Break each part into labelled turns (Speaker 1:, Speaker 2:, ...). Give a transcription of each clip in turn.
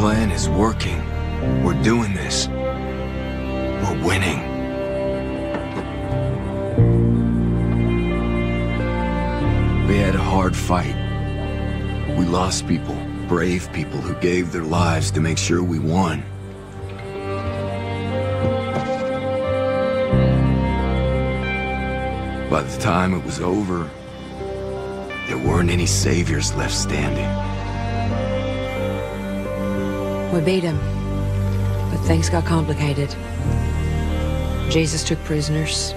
Speaker 1: plan is working. We're doing this. We're winning. We had a hard fight. We lost people, brave people who gave their lives to make sure we won. By the time it was over, there weren't any saviors left standing.
Speaker 2: We beat him, but things got complicated. Jesus took prisoners,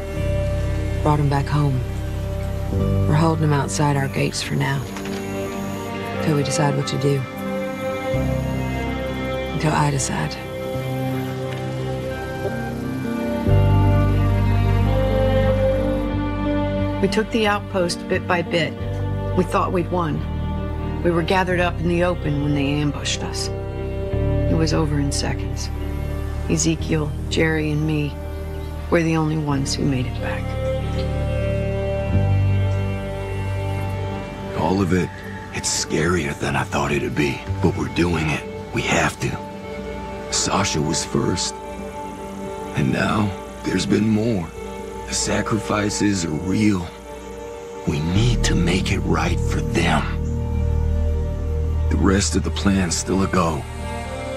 Speaker 2: brought them back home. We're holding them outside our gates for now, until we decide what to do. Until I decide.
Speaker 3: We took the outpost bit by bit. We thought we'd won. We were gathered up in the open when they ambushed us. It was over in seconds. Ezekiel, Jerry, and me were the only ones who made it back.
Speaker 1: All of it, it's scarier than I thought it'd be, but we're doing it. We have to. Sasha was first. And now, there's been more. The sacrifices are real. We need to make it right for them. The rest of the plan's still a go.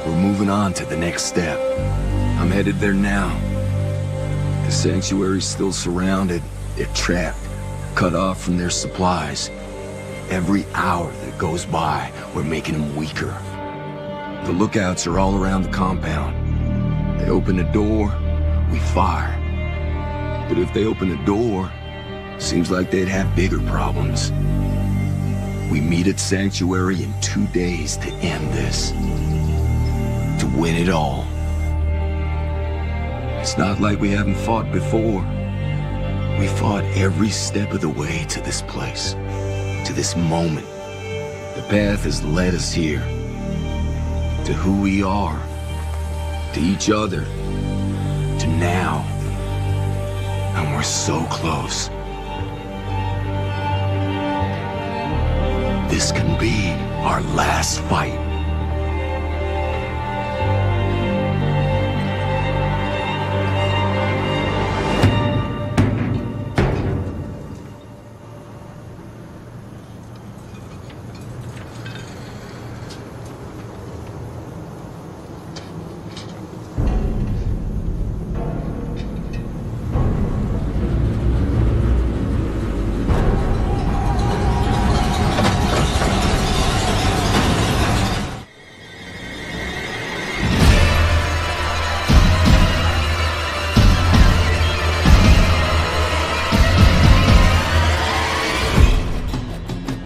Speaker 1: We're moving on to the next step. I'm headed there now. The sanctuary's still surrounded. They're trapped, cut off from their supplies. Every hour that goes by, we're making them weaker. The lookouts are all around the compound. They open a door, we fire. But if they open a door, seems like they'd have bigger problems. We meet at Sanctuary in 2 days to end this. To win it all. It's not like we haven't fought before. We fought every step of the way to this place. To this moment. The path has led us here. To who we are. To each other. To now. And we're so close. This can be our last fight.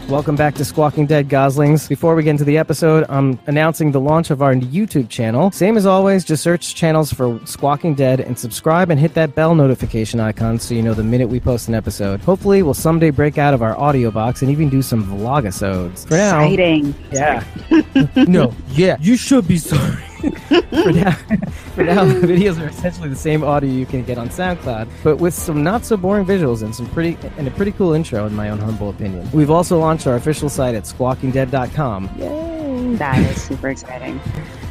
Speaker 4: Welcome back to Squawking Dead Goslings. Before we get into the episode, I'm announcing the launch of our YouTube channel. Same as always, just search channels for Squawking Dead and subscribe and hit that bell notification icon so you know the minute we post an episode. Hopefully, we'll someday break out of our audio box and even do some vlogisodes. For now,
Speaker 5: exciting.
Speaker 4: Yeah. No, yeah, you should be sorry. For now, the videos are essentially the same audio you can get on SoundCloud, but with some not so boring visuals and a pretty cool intro, in my own humble opinion. We've also launched our official site at squawkingdead.com. Yay!
Speaker 5: That is super exciting.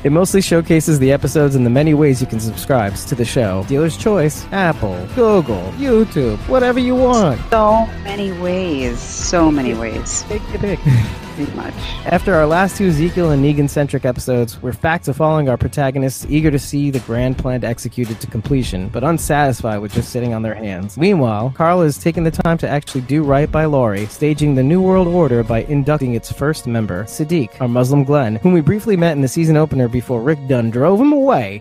Speaker 4: It mostly showcases the episodes and the many ways you can subscribe to the show. Dealer's choice, Apple, Google, YouTube, whatever you want.
Speaker 5: So many ways. So many ways.
Speaker 4: Take your pick.
Speaker 5: Pretty much.
Speaker 4: After our last two Ezekiel and Negan-centric episodes, we're back to following our protagonists, eager to see the grand plan executed to completion, but unsatisfied with just sitting on their hands. Meanwhile, Carl is taking the time to actually do right by Laurie, staging the New World Order by inducting its first member, Sadiq, our Muslim Glenn, whom we briefly met in the season opener before Rick Dunn drove him away.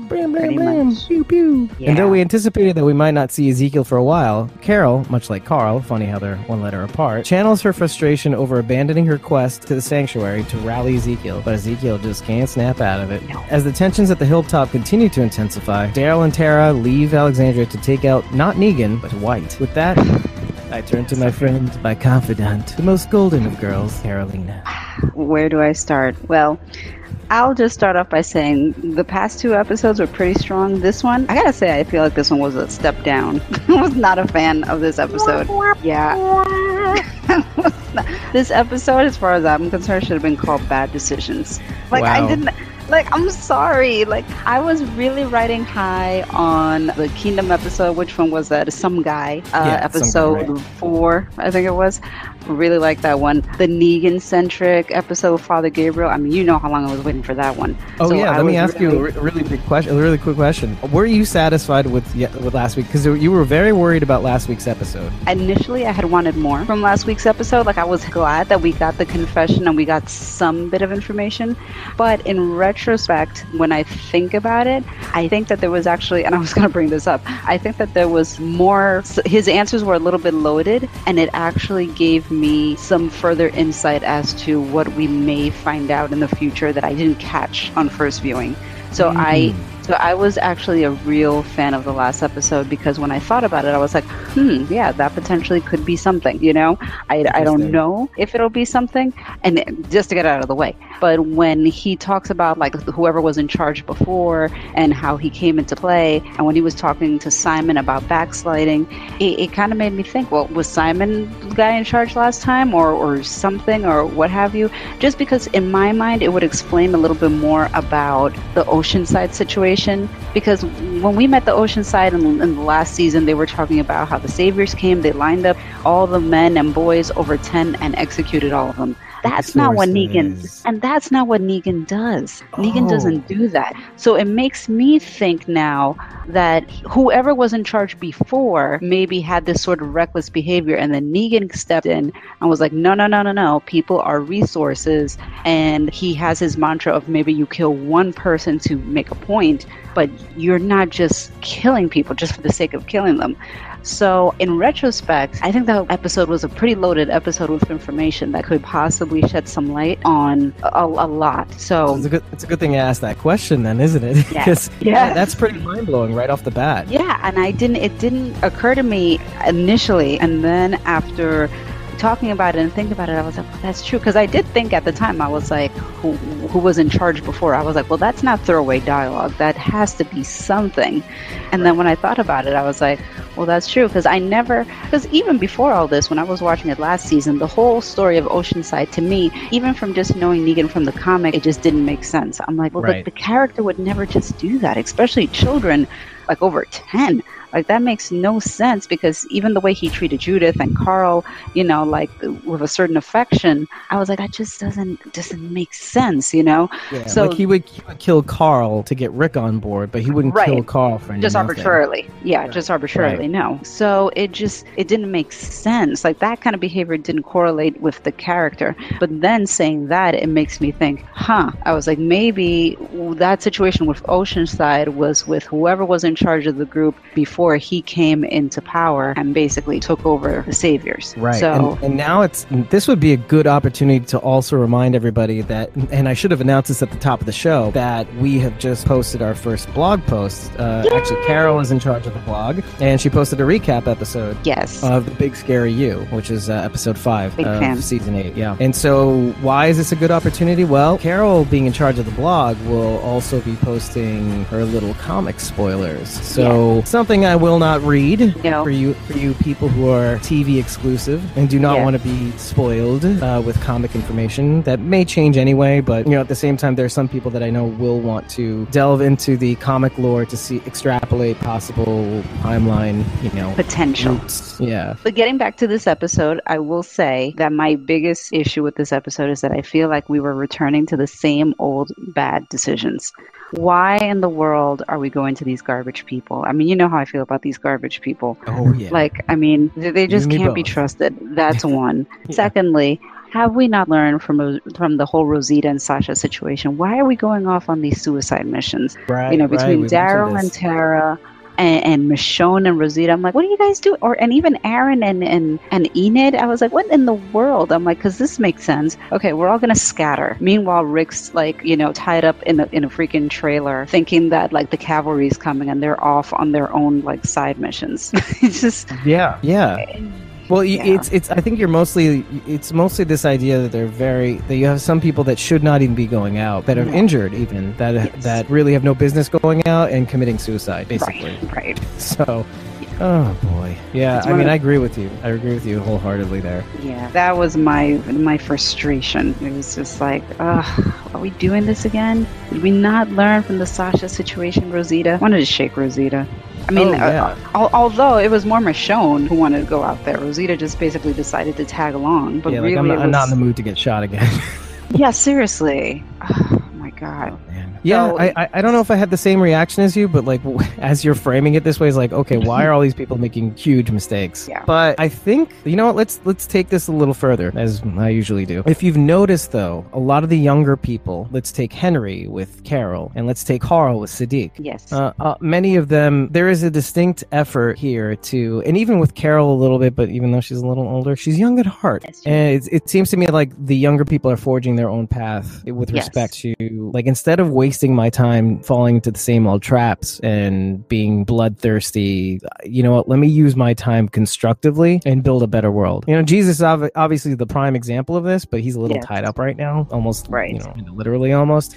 Speaker 4: Bam, bam, bam, pew, pew. Yeah. And though we anticipated that we might not see Ezekiel for a while, Carol, much like Carl, funny how they're one letter apart, channels her frustration over abandoning her quest to the sanctuary to rally Ezekiel, but Ezekiel just can't snap out of it. No. As the tensions at the hilltop continue to intensify, Daryl and Tara leave Alexandria to take out not Negan, but White. With that, I turn to my friend, my confidant, the most golden of girls, Carolina.
Speaker 5: Where do I start? Well, I'll just start off by saying the past two episodes were pretty strong. This one, I gotta say, I feel like this one was a step down. I was not a fan of this episode. Yeah. This episode, as far as I'm concerned, should have been called Bad Decisions. Like,
Speaker 4: Wow.
Speaker 5: I didn't... Like, I'm sorry. Like, I was really riding high on the Kingdom episode. Which one was that? Some Guy episode,
Speaker 4: right.
Speaker 5: 4, I think it was. Really like that one. The Negan-centric episode, Father Gabriel. I mean, you know how long I was waiting for that one.
Speaker 4: Oh,
Speaker 5: So
Speaker 4: yeah.
Speaker 5: I
Speaker 4: Let me
Speaker 5: was
Speaker 4: ask you a really quick question. Were you satisfied with last week? Because you were very worried about last week's episode.
Speaker 5: Initially, I had wanted more from last week's episode. Like, I was glad that we got the confession and we got some bit of information. But in retrospect, when I think about it, I think that there was actually, and I was going to bring this up, I think that there was more, his answers were a little bit loaded, and it actually gave me some further insight as to what we may find out in the future that I didn't catch on first viewing. So I was actually a real fan of the last episode, because when I thought about it, I was like, yeah, that potentially could be something, you know? I don't know if it'll be something, and just to get out of the way. But when he talks about like whoever was in charge before and how he came into play, and when he was talking to Simon about backsliding, it kind of made me think, well, was Simon the guy in charge last time or something or what have you? Just because in my mind, it would explain a little bit more about the Oceanside situation. Because when we met the Oceanside in the last season, they were talking about how the Saviors came, they lined up all the men and boys over 10 and executed all of them. That's not what Negan does. Negan doesn't do that. So it makes me think now that whoever was in charge before maybe had this sort of reckless behavior, and then Negan stepped in and was like, no, people are resources. And he has his mantra of maybe you kill one person to make a point, but you're not just killing people just for the sake of killing them. So in retrospect, I think that episode was a pretty loaded episode with information that could possibly shed some light on a lot. So
Speaker 4: it's a good thing you asked that question then, isn't it? Because that's pretty mind-blowing right off the bat.
Speaker 5: Yeah, and it didn't occur to me initially, and then after talking about it and thinking about it, I was like, well, that's true. Because I did think at the time, I was like, who was in charge before? I was like, well, that's not throwaway dialogue. That has to be something. And then when I thought about it, I was like, well, that's true. Because even before all this, when I was watching it last season, the whole story of Oceanside, to me, even from just knowing Negan from the comic, it just didn't make sense. I'm like, well, the character would never just do that, especially children, like over 10. Like, that makes no sense, because even the way he treated Judith and Carl, you know, like with a certain affection, I was like, that just doesn't make sense, you know? Yeah, so
Speaker 4: like he would kill Carl to get Rick on board, but he wouldn't kill Carl for
Speaker 5: just
Speaker 4: nothing.
Speaker 5: Arbitrarily. Yeah, just arbitrarily, no. So it didn't make sense. Like, that kind of behavior didn't correlate with the character. But then saying that, it makes me think, I was like, maybe that situation with Oceanside was with whoever was in charge of the group before he came into power and basically took over the Saviors.
Speaker 4: Right.
Speaker 5: So,
Speaker 4: and now this would be a good opportunity to also remind everybody that, and I should have announced this at the top of the show, that we have just posted our first blog post. Actually, Carol is in charge of the blog, and she posted a recap episode of The Big Scary You, which is episode 5 of season 8. Yeah. And so why is this a good opportunity? Well, Carol being in charge of the blog will also be posting her little comic spoilers. So something I will not read for you people who are TV exclusive and do not want to be spoiled with comic information. That may change anyway, but at the same time, there are some people that I know will want to delve into the comic lore to extrapolate possible timeline,
Speaker 5: potential.
Speaker 4: Roots. Yeah.
Speaker 5: But getting back to this episode, I will say that my biggest issue with this episode is that I feel like we were returning to the same old bad decisions. Why in the world are we going to these garbage people? I mean, you know how I feel about these garbage people.
Speaker 4: Oh, yeah.
Speaker 5: Like, I mean, they just can't be trusted. That's one. Secondly, have we not learned from the whole Rosita and Sasha situation? Why are we going off on these suicide missions?
Speaker 4: Right,
Speaker 5: between Daryl and Tara and Michonne and Rosita, I'm like, what do you guys do? And even Aaron and Enid, I was like, what in the world? I'm like, because this makes sense. Okay, we're all gonna scatter. Meanwhile, Rick's like, tied up in a freaking trailer, thinking that like the cavalry's coming and they're off on their own like side missions. It's just
Speaker 4: Well, it's. I think it's mostly this idea that you have some people that should not even be going out, that are injured even, that really have no business going out and committing suicide, basically.
Speaker 5: Right.
Speaker 4: So, oh boy. boy. Yeah, I mean, I agree with you. I agree with you wholeheartedly there.
Speaker 5: Yeah, that was my frustration. It was just like, are we doing this again? Did we not learn from the Sasha situation, Rosita? I wanted to shake Rosita. I mean, although it was more Michonne who wanted to go out there, Rosita just basically decided to tag along. But really,
Speaker 4: I'm not in the mood to get shot again.
Speaker 5: Yeah, seriously. Oh my God.
Speaker 4: Oh, man. Yeah, so, I don't know if I had the same reaction as you, but like as you're framing it this way, it's like, okay, why are all these people making huge mistakes?
Speaker 5: Yeah.
Speaker 4: But I think, you know what, let's take this a little further, as I usually do. If you've noticed, though, a lot of the younger people, let's take Henry with Carol, and let's take Carl with Sadiq.
Speaker 5: Yes.
Speaker 4: Many of them, there is a distinct effort here to, and even with Carol a little bit, but even though she's a little older, she's young at heart. And it seems to me like the younger people are forging their own path with respect to, like, instead of wasting my time falling into the same old traps and being bloodthirsty, you know what, let me use my time constructively and build a better world. You know, Jesus is obviously the prime example of this, but he's a little tied up right now, almost, you know, literally almost.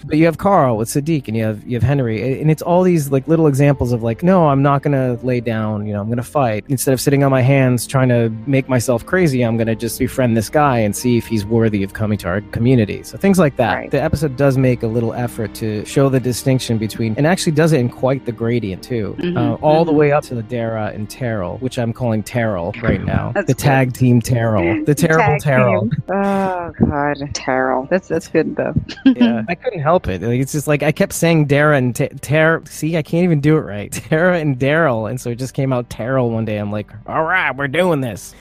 Speaker 4: But you have Carl with Sadiq, and you have Henry, and it's all these like little examples of like, no, I'm not gonna lay down, you know, I'm gonna fight. Instead of sitting on my hands trying to make myself crazy, I'm gonna just befriend this guy and see if he's worthy of coming to our community. So things like that. Right. The episode does make a little effort to show the distinction between, and actually does it in quite the gradient too, all the way up to the Dara and Terrell, which I'm calling Terrell right now. The tag team Terrell, the terrible Terrell.
Speaker 5: Oh God, Terrell. That's good though.
Speaker 4: Yeah, I couldn't help it. Like, it's just like I kept saying Dara and Tara. See, I can't even do it right. Tara and Daryl, and so it just came out Terrell one day. I'm like, all right, we're doing this.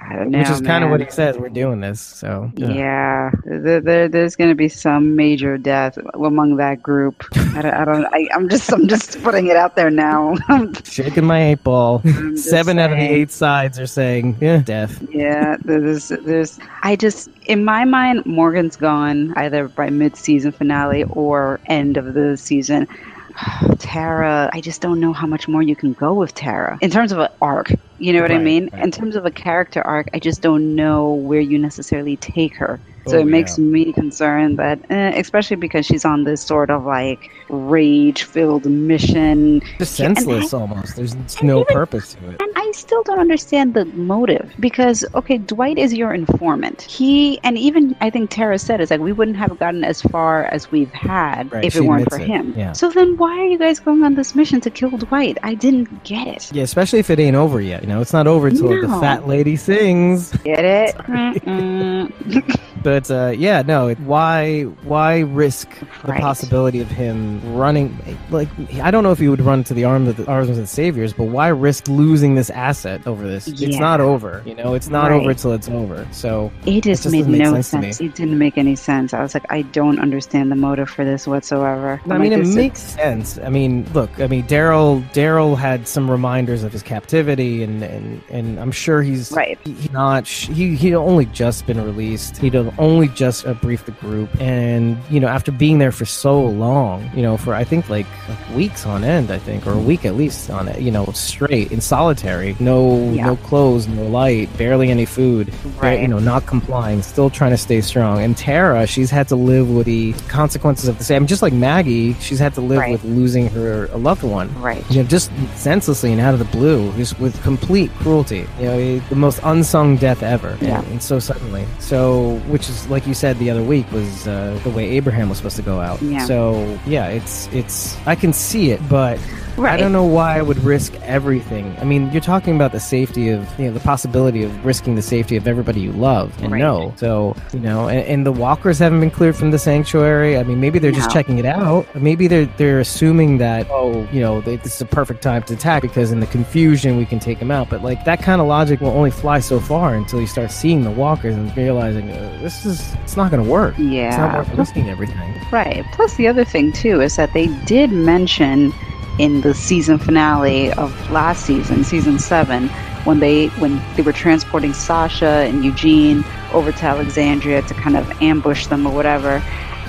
Speaker 5: I don't know,
Speaker 4: which is kind of what he says. We're doing this. So
Speaker 5: yeah, there's going to be some major death among that group. I'm just putting it out there now.
Speaker 4: Shaking my 8 ball. 7 out of the 8 sides are saying death.
Speaker 5: Yeah, there's. In my mind, Morgan's gone either by mid-season finale or end of the season. Tara, I just don't know how much more you can go with Tara in terms of an arc. You know what I mean? Right. In terms of a character arc, I just don't know where you necessarily take her. So it makes me concerned that, especially because she's on this sort of like rage-filled mission.
Speaker 4: Just senseless almost. There's no purpose to it.
Speaker 5: And I still don't understand the motive because, okay, Dwight is your informant. And even I think Tara said, it's like we wouldn't have gotten as far as we've had if it weren't for him. Yeah. So then why are you guys going on this mission to kill Dwight? I didn't get it.
Speaker 4: Yeah, especially if it ain't over yet. You know, it's not over until the fat lady sings.
Speaker 5: Get it?
Speaker 4: But why risk the possibility of him running? Like, I don't know if he would run to the arms of the saviors, but why risk losing this asset over this? Yeah. It's not over. You know, it's not over till it's over. So
Speaker 5: it just made no sense. It didn't make any sense. I was like, I don't understand the motive for this whatsoever.
Speaker 4: I mean, it makes sense. I mean, look, Daryl had some reminders of his captivity, and I'm sure he's he'd only just been released. He'd only just briefed the group, and you know, after being there for so long, you know, for I think like weeks on end, I think, or a week at least on it, you know, straight in solitary, no clothes, no light, barely any food, you know, not complying, still trying to stay strong. And Tara, she's had to live with the consequences of the same, just like Maggie, she's had to live with losing her loved one, you know, just senselessly and out of the blue, just with complete cruelty, you know, the most unsung death ever, and so suddenly. So, which is, like you said the other week, was the way Abraham was supposed to go out. Yeah. So, yeah, it's I can see it, but I don't know why I would risk everything. I mean, you're talking about the safety of, you know, the possibility of risking the safety of everybody you love and know. So, you know, and the walkers haven't been cleared from the sanctuary. I mean, maybe they're just checking it out. Maybe they're assuming that, you know, this is a perfect time to attack because in the confusion we can take them out. But like, that kind of logic will only fly so far until you start seeing the walkers and realizing it's not going to work. Yeah. It's not worth risking everything.
Speaker 5: Right. Plus the other thing too is that they did mention in the season finale of last season, season 7, when they were transporting Sasha and Eugene over to Alexandria to kind of ambush them or whatever,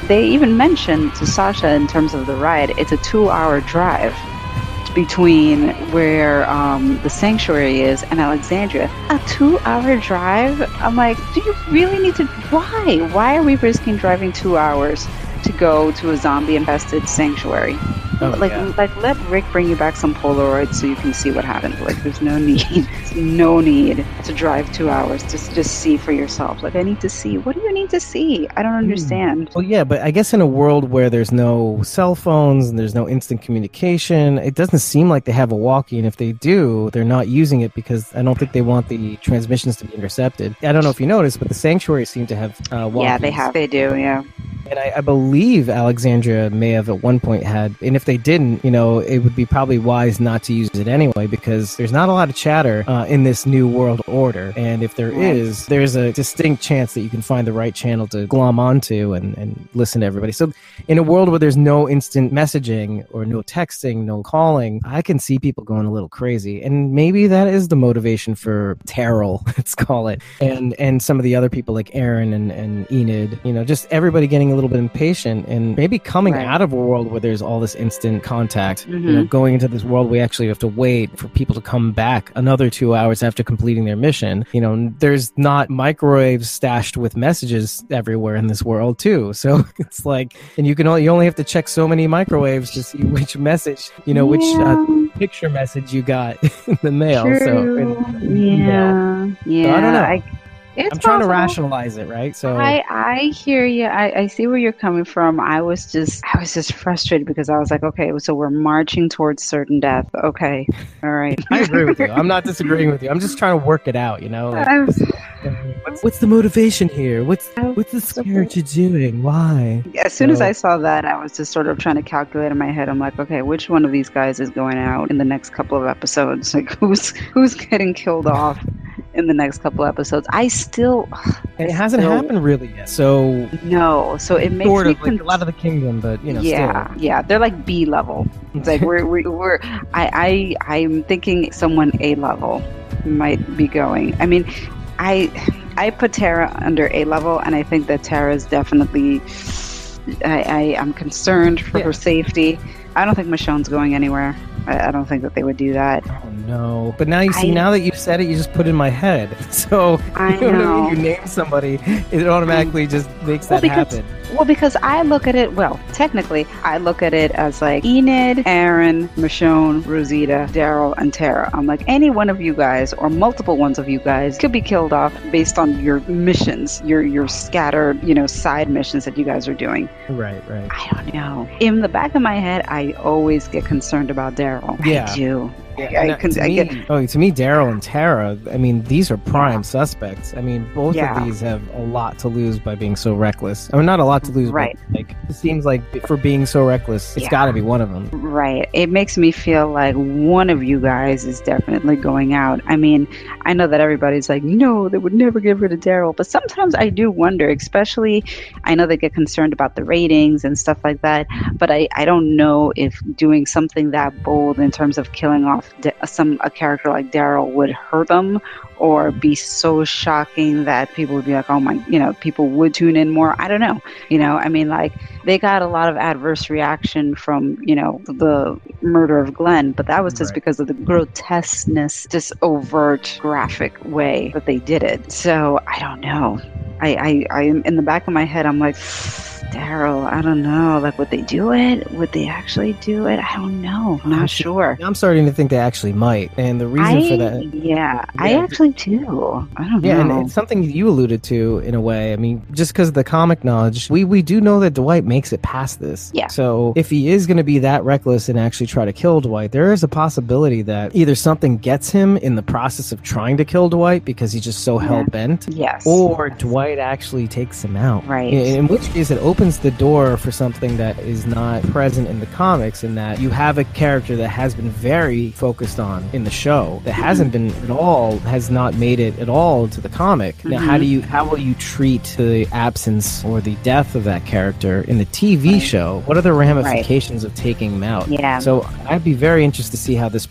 Speaker 5: they even mentioned to Sasha in terms of the ride, it's a 2-hour drive between where the sanctuary is and Alexandria. A 2-hour drive? I'm like, do you really need to? Why are we risking driving 2 hours to go to a zombie-infested sanctuary. Like let Rick bring you back some Polaroids so you can see what happened. Like, there's no need to drive 2 hours to just see for yourself. Like, I need to see. What do you need to see? I don't understand.
Speaker 4: Well, yeah, but I guess in a world where there's no cell phones and there's no instant communication, it doesn't seem like they have a walkie, and if they do, they're not using it because I don't think they want the transmissions to be intercepted. I don't know if you noticed, but the sanctuary seem to have walkies.
Speaker 5: Yeah, they do, yeah.
Speaker 4: And I believe Alexandria may have at one point had, and if they didn't, it would be probably wise not to use it anyway, because there's not a lot of chatter in this new world order. And if there is, there's a distinct chance that you can find the right channel to glom onto and listen to everybody. So in a world where there's no instant messaging or no texting, no calling, I can see people going a little crazy. And maybe that is the motivation for Terrell, let's call it, and some of the other people like Aaron and Enid, just everybody getting a little bit impatient and maybe coming out of a world where there's all this instant contact, going into this world we actually have to wait for people to come back another 2 hours after completing their mission. There's not microwaves stashed with messages everywhere in this world too. So it's like, and you only have to check so many microwaves to see which message, which picture message you got in the mail.
Speaker 5: True.
Speaker 4: So
Speaker 5: So
Speaker 4: I don't know.
Speaker 5: It's
Speaker 4: I'm trying to
Speaker 5: possible.
Speaker 4: rationalize it, right? So
Speaker 5: I hear you. I see where you're coming from. I was just frustrated because I was like, okay, so we're marching towards certain death. Okay, all right.
Speaker 4: I agree with you. I'm not disagreeing with you. I'm just trying to work it out. What's the motivation here? What's this character doing? Why?
Speaker 5: As soon as I saw that, I was just sort of trying to calculate in my head. I'm like, okay, which one of these guys is going out in the next couple of episodes? Like, who's getting killed off in the next couple of episodes?
Speaker 4: It hasn't happened really yet. So
Speaker 5: no, so it makes
Speaker 4: sort
Speaker 5: me
Speaker 4: of like a lot of the kingdom, but still.
Speaker 5: Yeah, they're like B level. It's like I'm thinking someone A level might be going. I mean, I put Tara under A level, and I think that Tara is definitely. I'm concerned for her safety. I don't think Michonne's going anywhere. I don't think that they would do that.
Speaker 4: Oh no! But now you see, now that you've said it, you just put it in my head. So
Speaker 5: I know.
Speaker 4: You name somebody, it automatically just makes that happen.
Speaker 5: Well, because I look at it, technically, I look at it as like Enid, Aaron, Michonne, Rosita, Daryl, and Tara. I'm like, any one of you guys or multiple ones of you guys could be killed off based on your missions, your scattered, side missions that you guys are doing.
Speaker 4: Right.
Speaker 5: I don't know. In the back of my head, I always get concerned about Daryl.
Speaker 4: Yeah.
Speaker 5: I do.
Speaker 4: Yeah, to me, Daryl and Tara, I mean, these are prime suspects. I mean, both of these have a lot to lose by being so reckless. I mean, not a lot to lose, but like, it seems like for being so reckless, it's got to be one of them.
Speaker 5: Right. It makes me feel like one of you guys is definitely going out. I mean, I know that everybody's like, no, they would never get rid of Daryl, but sometimes I do wonder, especially, I know they get concerned about the ratings and stuff like that, but I don't know if doing something that bold in terms of killing off a character like Daryl would hurt them or be so shocking that people would be like, oh my, people would tune in more. I don't know. I mean, like, they got a lot of adverse reaction from, the murder of Glenn, but that was just because of the grotesqueness, just overt graphic way that they did it. So I don't know. I in the back of my head, I'm like, Daryl, I don't know. Like, would they do it? Would they actually do it? I don't know. I'm not sure.
Speaker 4: I'm starting to think they actually might. And the reason for that...
Speaker 5: Yeah, I actually do. I don't know.
Speaker 4: Yeah, and it's something you alluded to in a way. I mean, just because of the comic knowledge, we do know that Dwight makes it past this.
Speaker 5: Yeah.
Speaker 4: So if he is going to be that reckless and actually try to kill Dwight, there is a possibility that either something gets him in the process of trying to kill Dwight because he's just so hell-bent.
Speaker 5: Yes.
Speaker 4: Or Dwight actually takes him out.
Speaker 5: Right.
Speaker 4: In which case it opens the door for something that is not present in the comics, in that you have a character that has been very focused on in the show that hasn't been at all, has not made it at all to the comic. Now, how will you treat the absence or the death of that character in the TV show? What are the ramifications of taking him out?
Speaker 5: Yeah.
Speaker 4: So I'd be very interested to see how this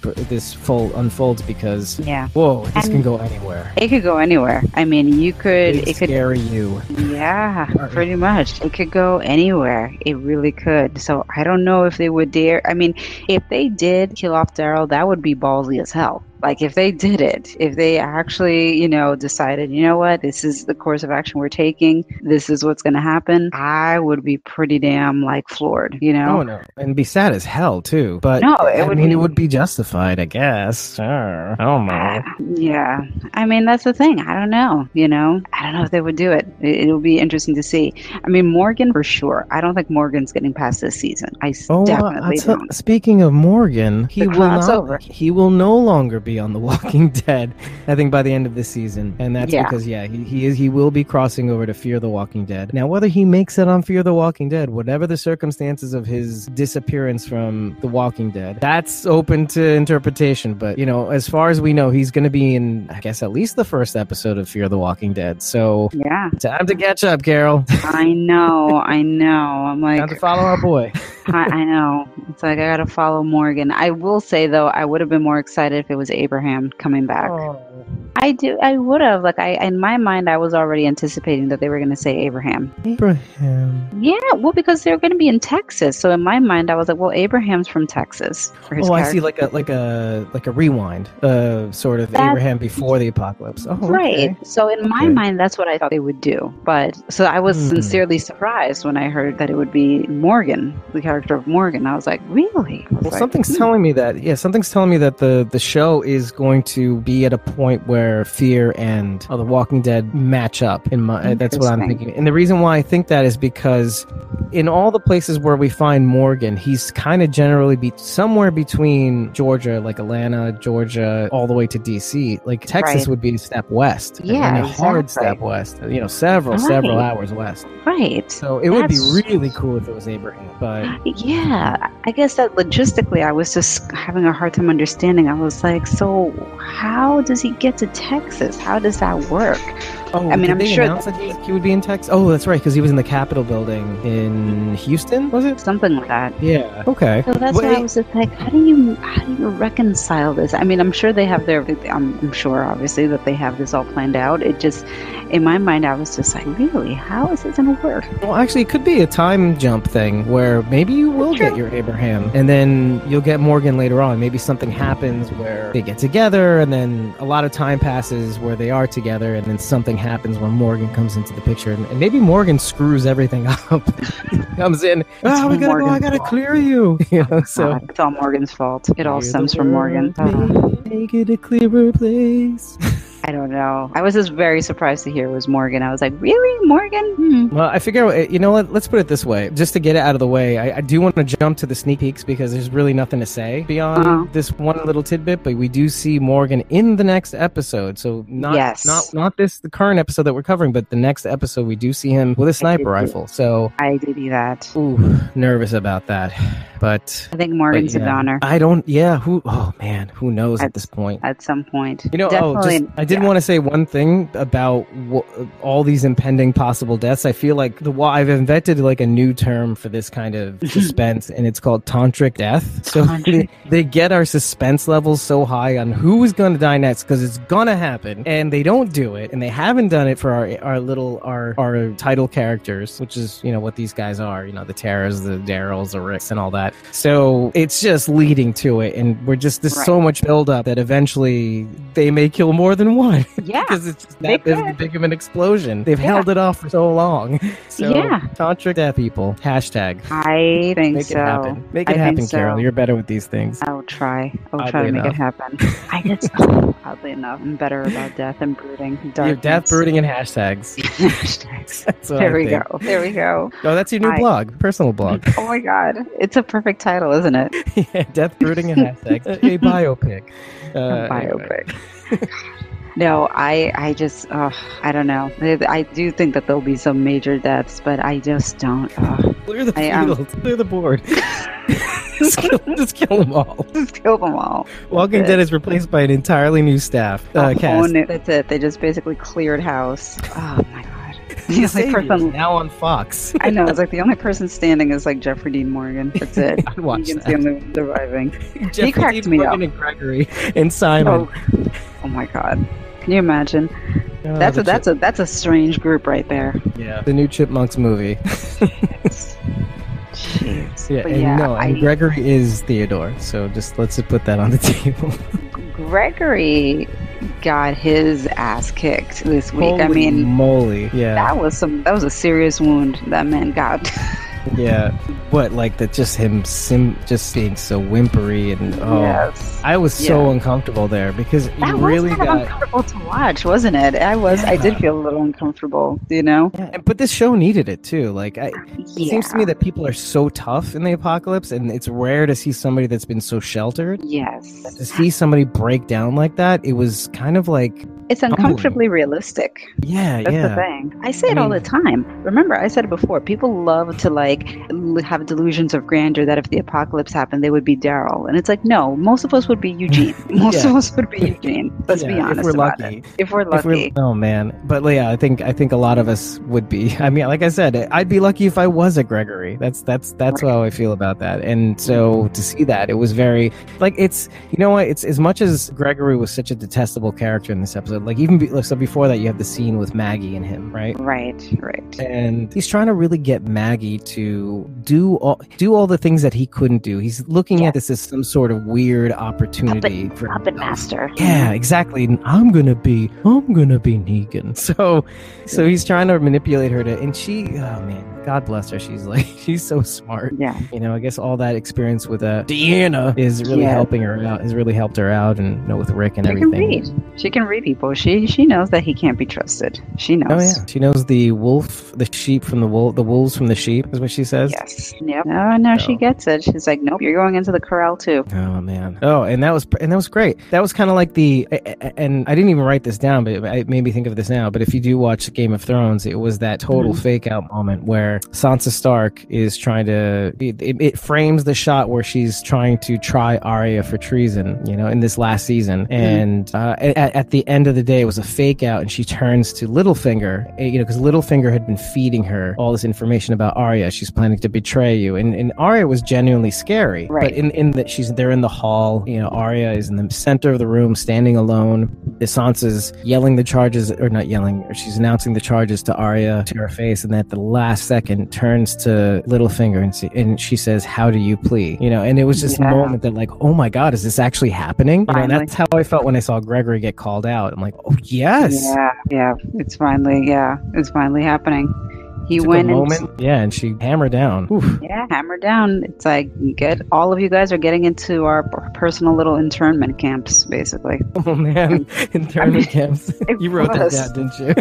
Speaker 4: unfolds, because whoa, this can go anywhere.
Speaker 5: It could go anywhere. I mean, it could
Speaker 4: scare you.
Speaker 5: Yeah, pretty much. It could go anywhere. It really could. So I don't know if they would dare. I mean, if they did kill off Daryl, that would be ballsy as hell. Like, if they did it, if they actually, decided, you know what, this is the course of action we're taking, this is what's going to happen, I would be pretty damn, like, floored,
Speaker 4: Oh, no. And be sad as hell, too. But,
Speaker 5: no,
Speaker 4: it would be justified, I guess. Sure. I don't know.
Speaker 5: Yeah. I mean, that's the thing. I don't know, I don't know if they would do it. It'll be interesting to see. I mean, Morgan, for sure. I don't think Morgan's getting past this season. I definitely don't.
Speaker 4: Speaking of Morgan, he
Speaker 5: crossover.
Speaker 4: will no longer be on The Walking Dead, I think, by the end of this season. And that's because, he will be crossing over to Fear the Walking Dead. Now, whether he makes it on Fear the Walking Dead, whatever the circumstances of his disappearance from The Walking Dead, that's open to interpretation. But, as far as we know, he's going to be in, I guess, at least the first episode of Fear the Walking Dead. So, time to catch up, Carol.
Speaker 5: I know. I'm like...
Speaker 4: Time to follow our boy.
Speaker 5: I know. It's like, I gotta follow Morgan. I will say, though, I would have been more excited if it was Abraham coming back.
Speaker 4: Oh.
Speaker 5: I would have. Like, in my mind, I was already anticipating that they were going to say Abraham.
Speaker 4: Abraham.
Speaker 5: Yeah, well, because they're going to be in Texas. So in my mind, I was like, well, Abraham's from Texas.
Speaker 4: I see, like a rewind, sort of Abraham before the apocalypse. Oh,
Speaker 5: right.
Speaker 4: Okay.
Speaker 5: So in my mind, that's what I thought they would do. But so I was sincerely surprised when I heard that it would be Morgan, the character of Morgan. I was like, really?
Speaker 4: Something's telling me that. Yeah, something's telling me that the show is going to be at a point where Fear and The Walking Dead match up. That's what I'm thinking. And the reason why I think that is because in all the places where we find Morgan, he's kind of generally somewhere between Georgia, like Atlanta, Georgia, all the way to DC. Like Texas would be a step west.
Speaker 5: Yeah,
Speaker 4: and a hard step west. Several hours west.
Speaker 5: Right.
Speaker 4: So it would be really cool if it was Abraham. But
Speaker 5: yeah, I guess that logistically, I was just having a hard time understanding. I was like, so how does he get to Texas? How does that work?
Speaker 4: Oh, I mean, I'm sure that he would be in Texas. Oh, that's right, because he was in the Capitol building in Houston, was it?
Speaker 5: Something like that.
Speaker 4: Yeah. Okay.
Speaker 5: So that's why I was just like, how do you reconcile this? I mean, I'm sure they have I'm sure, obviously, that they have this all planned out. It just, in my mind, I was just like, really, how is this going to work?
Speaker 4: Well, actually, it could be a time jump thing where maybe you will get your Abraham, and then you'll get Morgan later on. Maybe something happens where they get together, and then a lot of time passes where they are together, and then something happens when Morgan comes into the picture, and maybe Morgan screws everything up. Comes in, we gotta go, I gotta clear you. So
Speaker 5: it's all Morgan's fault. It all stems from Morgan.
Speaker 4: Make it a clearer place.
Speaker 5: I don't know. I was just very surprised to hear it was Morgan. I was like, really? Morgan?
Speaker 4: Well, I figure, you know what? Let's put it this way. Just to get it out of the way, I do want to jump to the sneak peeks because there's really nothing to say beyond this one little tidbit, but we do see Morgan in the next episode. So not the current episode that we're covering, but the next episode we do see him with a sniper rifle. So
Speaker 5: I did see that.
Speaker 4: Ooh, nervous about that. But
Speaker 5: I think Morgan's a goner.
Speaker 4: Who knows at this point?
Speaker 5: At some point.
Speaker 4: Definitely. I did want to say one thing about all these impending possible deaths. I feel like I've invented like a new term for this kind of suspense, and it's called tantric death. So they get our suspense levels so high on who is going to die next because it's going to happen, and they don't do it, and they haven't done it for our title characters, which is what these guys are. The Terras, the Daryls, the Ricks, and all that. So it's just leading to it, and there's so much buildup that eventually they may kill more than one.
Speaker 5: Yeah,
Speaker 4: because it's just that big of an explosion. They've held it off for so long. So tantric death, people. Hashtag.
Speaker 5: I think
Speaker 4: Make it happen. Make it happen, Carol. You're better with these things.
Speaker 5: I'll try. I'll try to make it happen. I guess oddly enough, I'm better about death and brooding.
Speaker 4: Death, brooding, and hashtags.
Speaker 5: Hashtags. There we go.
Speaker 4: Oh, that's your new blog, personal blog.
Speaker 5: Oh my God, it's a perfect title, isn't it?
Speaker 4: Yeah, death, brooding, and hashtags. A biopic.
Speaker 5: A biopic. No, I just, I don't know. I do think that there'll be some major deaths, but I just don't.
Speaker 4: Clear the field. Clear the board. Just kill them all.
Speaker 5: Just kill them all.
Speaker 4: Walking Dead is replaced by an entirely new staff cast.
Speaker 5: That's it. They just basically cleared house. Oh my God. The only person
Speaker 4: now on Fox.
Speaker 5: I know. It's like the only person standing is like Jeffrey Dean Morgan. That's it.
Speaker 4: I'd watch
Speaker 5: Negan's the only one surviving.
Speaker 4: He cracked me up. And Gregory and Simon.
Speaker 5: Oh my God. Can you imagine? That's a strange group right there.
Speaker 4: Yeah. The new Chipmunks movie.
Speaker 5: Jeez.
Speaker 4: Yeah, and Gregory is Theodore, so let's put that on the table.
Speaker 5: Gregory got his ass kicked this week.
Speaker 4: Holy
Speaker 5: I mean,
Speaker 4: moly, yeah,
Speaker 5: that was a serious wound that man got.
Speaker 4: yeah. What, like that? Just him, just being so whimpery, and
Speaker 5: Yes.
Speaker 4: I was so uncomfortable there because
Speaker 5: That
Speaker 4: you
Speaker 5: was
Speaker 4: really
Speaker 5: kind of
Speaker 4: got.
Speaker 5: uncomfortable to watch, wasn't it? I did feel a little uncomfortable, you know?
Speaker 4: Yeah, but this show needed it too. Like, it seems to me
Speaker 5: Yeah.
Speaker 4: that people are so tough in the apocalypse, and it's rare to see somebody that's been so sheltered.
Speaker 5: Yes.
Speaker 4: To see somebody break down like that, it was kind of like
Speaker 5: It's uncomfortably realistic.
Speaker 4: Yeah,
Speaker 5: That's
Speaker 4: yeah.
Speaker 5: the thing. I say it all the time. Remember, I said it before. People love to like have delusions of grandeur that if the apocalypse happened, they would be Daryl. And it's like, no, most of us would be Eugene. Most of us would be Eugene. Let's be honest
Speaker 4: if we're
Speaker 5: about
Speaker 4: lucky.
Speaker 5: it. If we're lucky.
Speaker 4: Oh man, but yeah, I think a lot of us would be. I mean, like I said, I'd be lucky if I was a Gregory. That's how I feel about that. And so to see that, it was very like it's it's as much as Gregory was such a detestable character in this episode. Like even so before that, you have the scene with Maggie and him, right?
Speaker 5: Right.
Speaker 4: And he's trying to really get Maggie to do all the things that he couldn't do. He's looking at this as some sort of weird opportunity for
Speaker 5: puppet master.
Speaker 4: Yeah, exactly. I'm gonna be Negan. So he's trying to manipulate her and she, oh man, God bless her. She's so smart.
Speaker 5: Yeah.
Speaker 4: I guess all that experience with Deanna is really helping her out. Has really helped her out, and with Rick and everything.
Speaker 5: She can read people. She knows that he can't be trusted. She knows.
Speaker 4: Oh yeah. She knows the sheep from the wolves from the sheep is what she says.
Speaker 5: Yes. Yep. No, she gets it. She's like, nope, you're going into the corral too.
Speaker 4: Oh man. Oh, and that was great. That was kind of like and I didn't even write this down, but it made me think of this now. But if you do watch Game of Thrones, it was that total fake out moment where Sansa Stark is trying to. It frames the shot where she's trying to try Arya for treason. In this last season, and at the end of the day, it was a fake out, and she turns to Littlefinger. Because Littlefinger had been feeding her all this information about Arya. She's planning to betray you, and Arya was genuinely scary.
Speaker 5: Right.
Speaker 4: But in that they're in the hall. Arya is in the center of the room, standing alone. Sansa's yelling the charges, or not yelling, or she's announcing the charges to Arya to her face, and at the last second turns to Littlefinger and she says, "How do you plea?" And it was just a moment that like, oh my God, is this actually happening? And that's how I felt when I saw Gregory get called out. I'm like, oh yes,
Speaker 5: yeah, it's finally happening. He
Speaker 4: took
Speaker 5: went
Speaker 4: a moment, and she hammered down. Oof.
Speaker 5: Yeah, hammered down. It's like all of you guys are getting into our personal little internment camps, basically.
Speaker 4: Oh man, internment camps. You wrote that down, didn't you?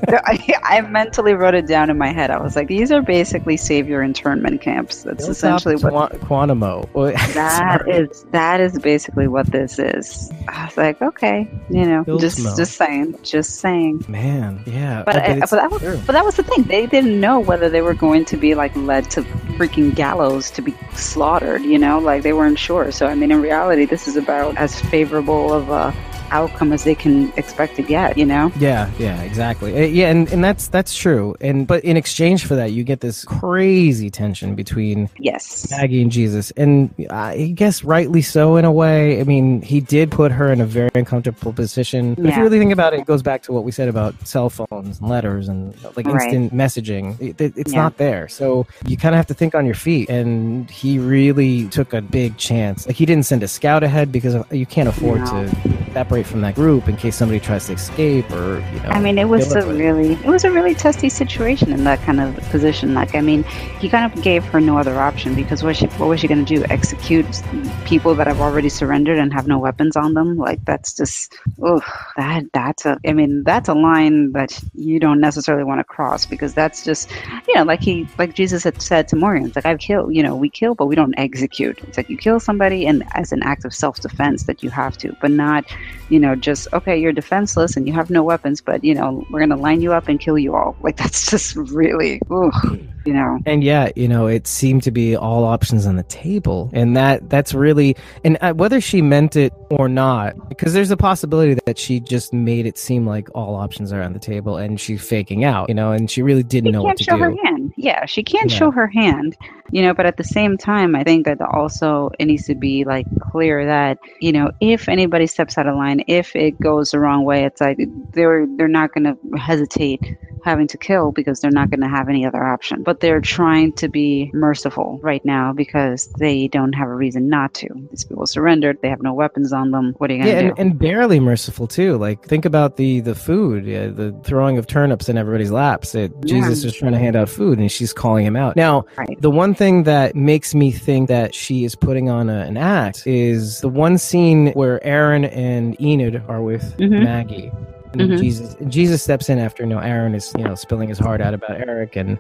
Speaker 5: I mentally wrote it down in my head. I was like, these are basically savior internment camps. That's essentially what
Speaker 4: Quantimo.
Speaker 5: That is basically what this is. I was like, okay, just saying.
Speaker 4: Man, yeah.
Speaker 5: But that was the thing. They didn't know whether they were going to be like led to freaking gallows to be slaughtered, like they weren't sure. So I mean, in reality, this is about as favorable of a outcome as they can expect to get,
Speaker 4: Yeah, exactly. And that's true. But in exchange for that, you get this crazy tension between Maggie and Jesus, and I guess rightly so in a way. I mean, he did put her in a very uncomfortable position. But if you really think about it, it goes back to what we said about cell phones and letters and like instant messaging. It's not there, so you kind of have to think on your feet. And he really took a big chance. Like he didn't send a scout ahead because you can't afford to separate from that group in case somebody tries to escape or
Speaker 5: I mean, it was a really testy situation in that kind of position. Like, I mean, he kind of gave her no other option because what was she going to do? Execute people that have already surrendered and have no weapons on them? Like, that's just that's a line that you don't necessarily want to cross, because that's just like Jesus had said to Morgan, it's like, we kill, but we don't execute. It's like you kill somebody and as an act of self-defense that you have to, but not just, okay, you're defenseless and you have no weapons, but, we're going to line you up and kill you all. Like, that's just really, And
Speaker 4: it seemed to be all options on the table. And that's really, and whether she meant it or not, because there's a possibility that she just made it seem like all options are on the table and she's faking out, and she really didn't know what to do.
Speaker 5: She can't show her hand. Yeah, she can't show her hand, but at the same time, I think that also it needs to be like clear that, if anybody steps out of line, if it goes the wrong way, it's like they're not going to hesitate having to kill because they're not going to have any other option. but they're trying to be merciful right now because they don't have a reason not to. These people surrendered. They have no weapons on them. What are you going to do?
Speaker 4: And barely merciful too. Like, think about the food, the throwing of turnips in everybody's laps. Jesus is trying to hand out food, and she's calling him out. Now, the one thing that makes me think that she is putting on an act is the one scene where Aaron and Enid are with Maggie. And Jesus steps in after Aaron is spilling his heart out about Eric, and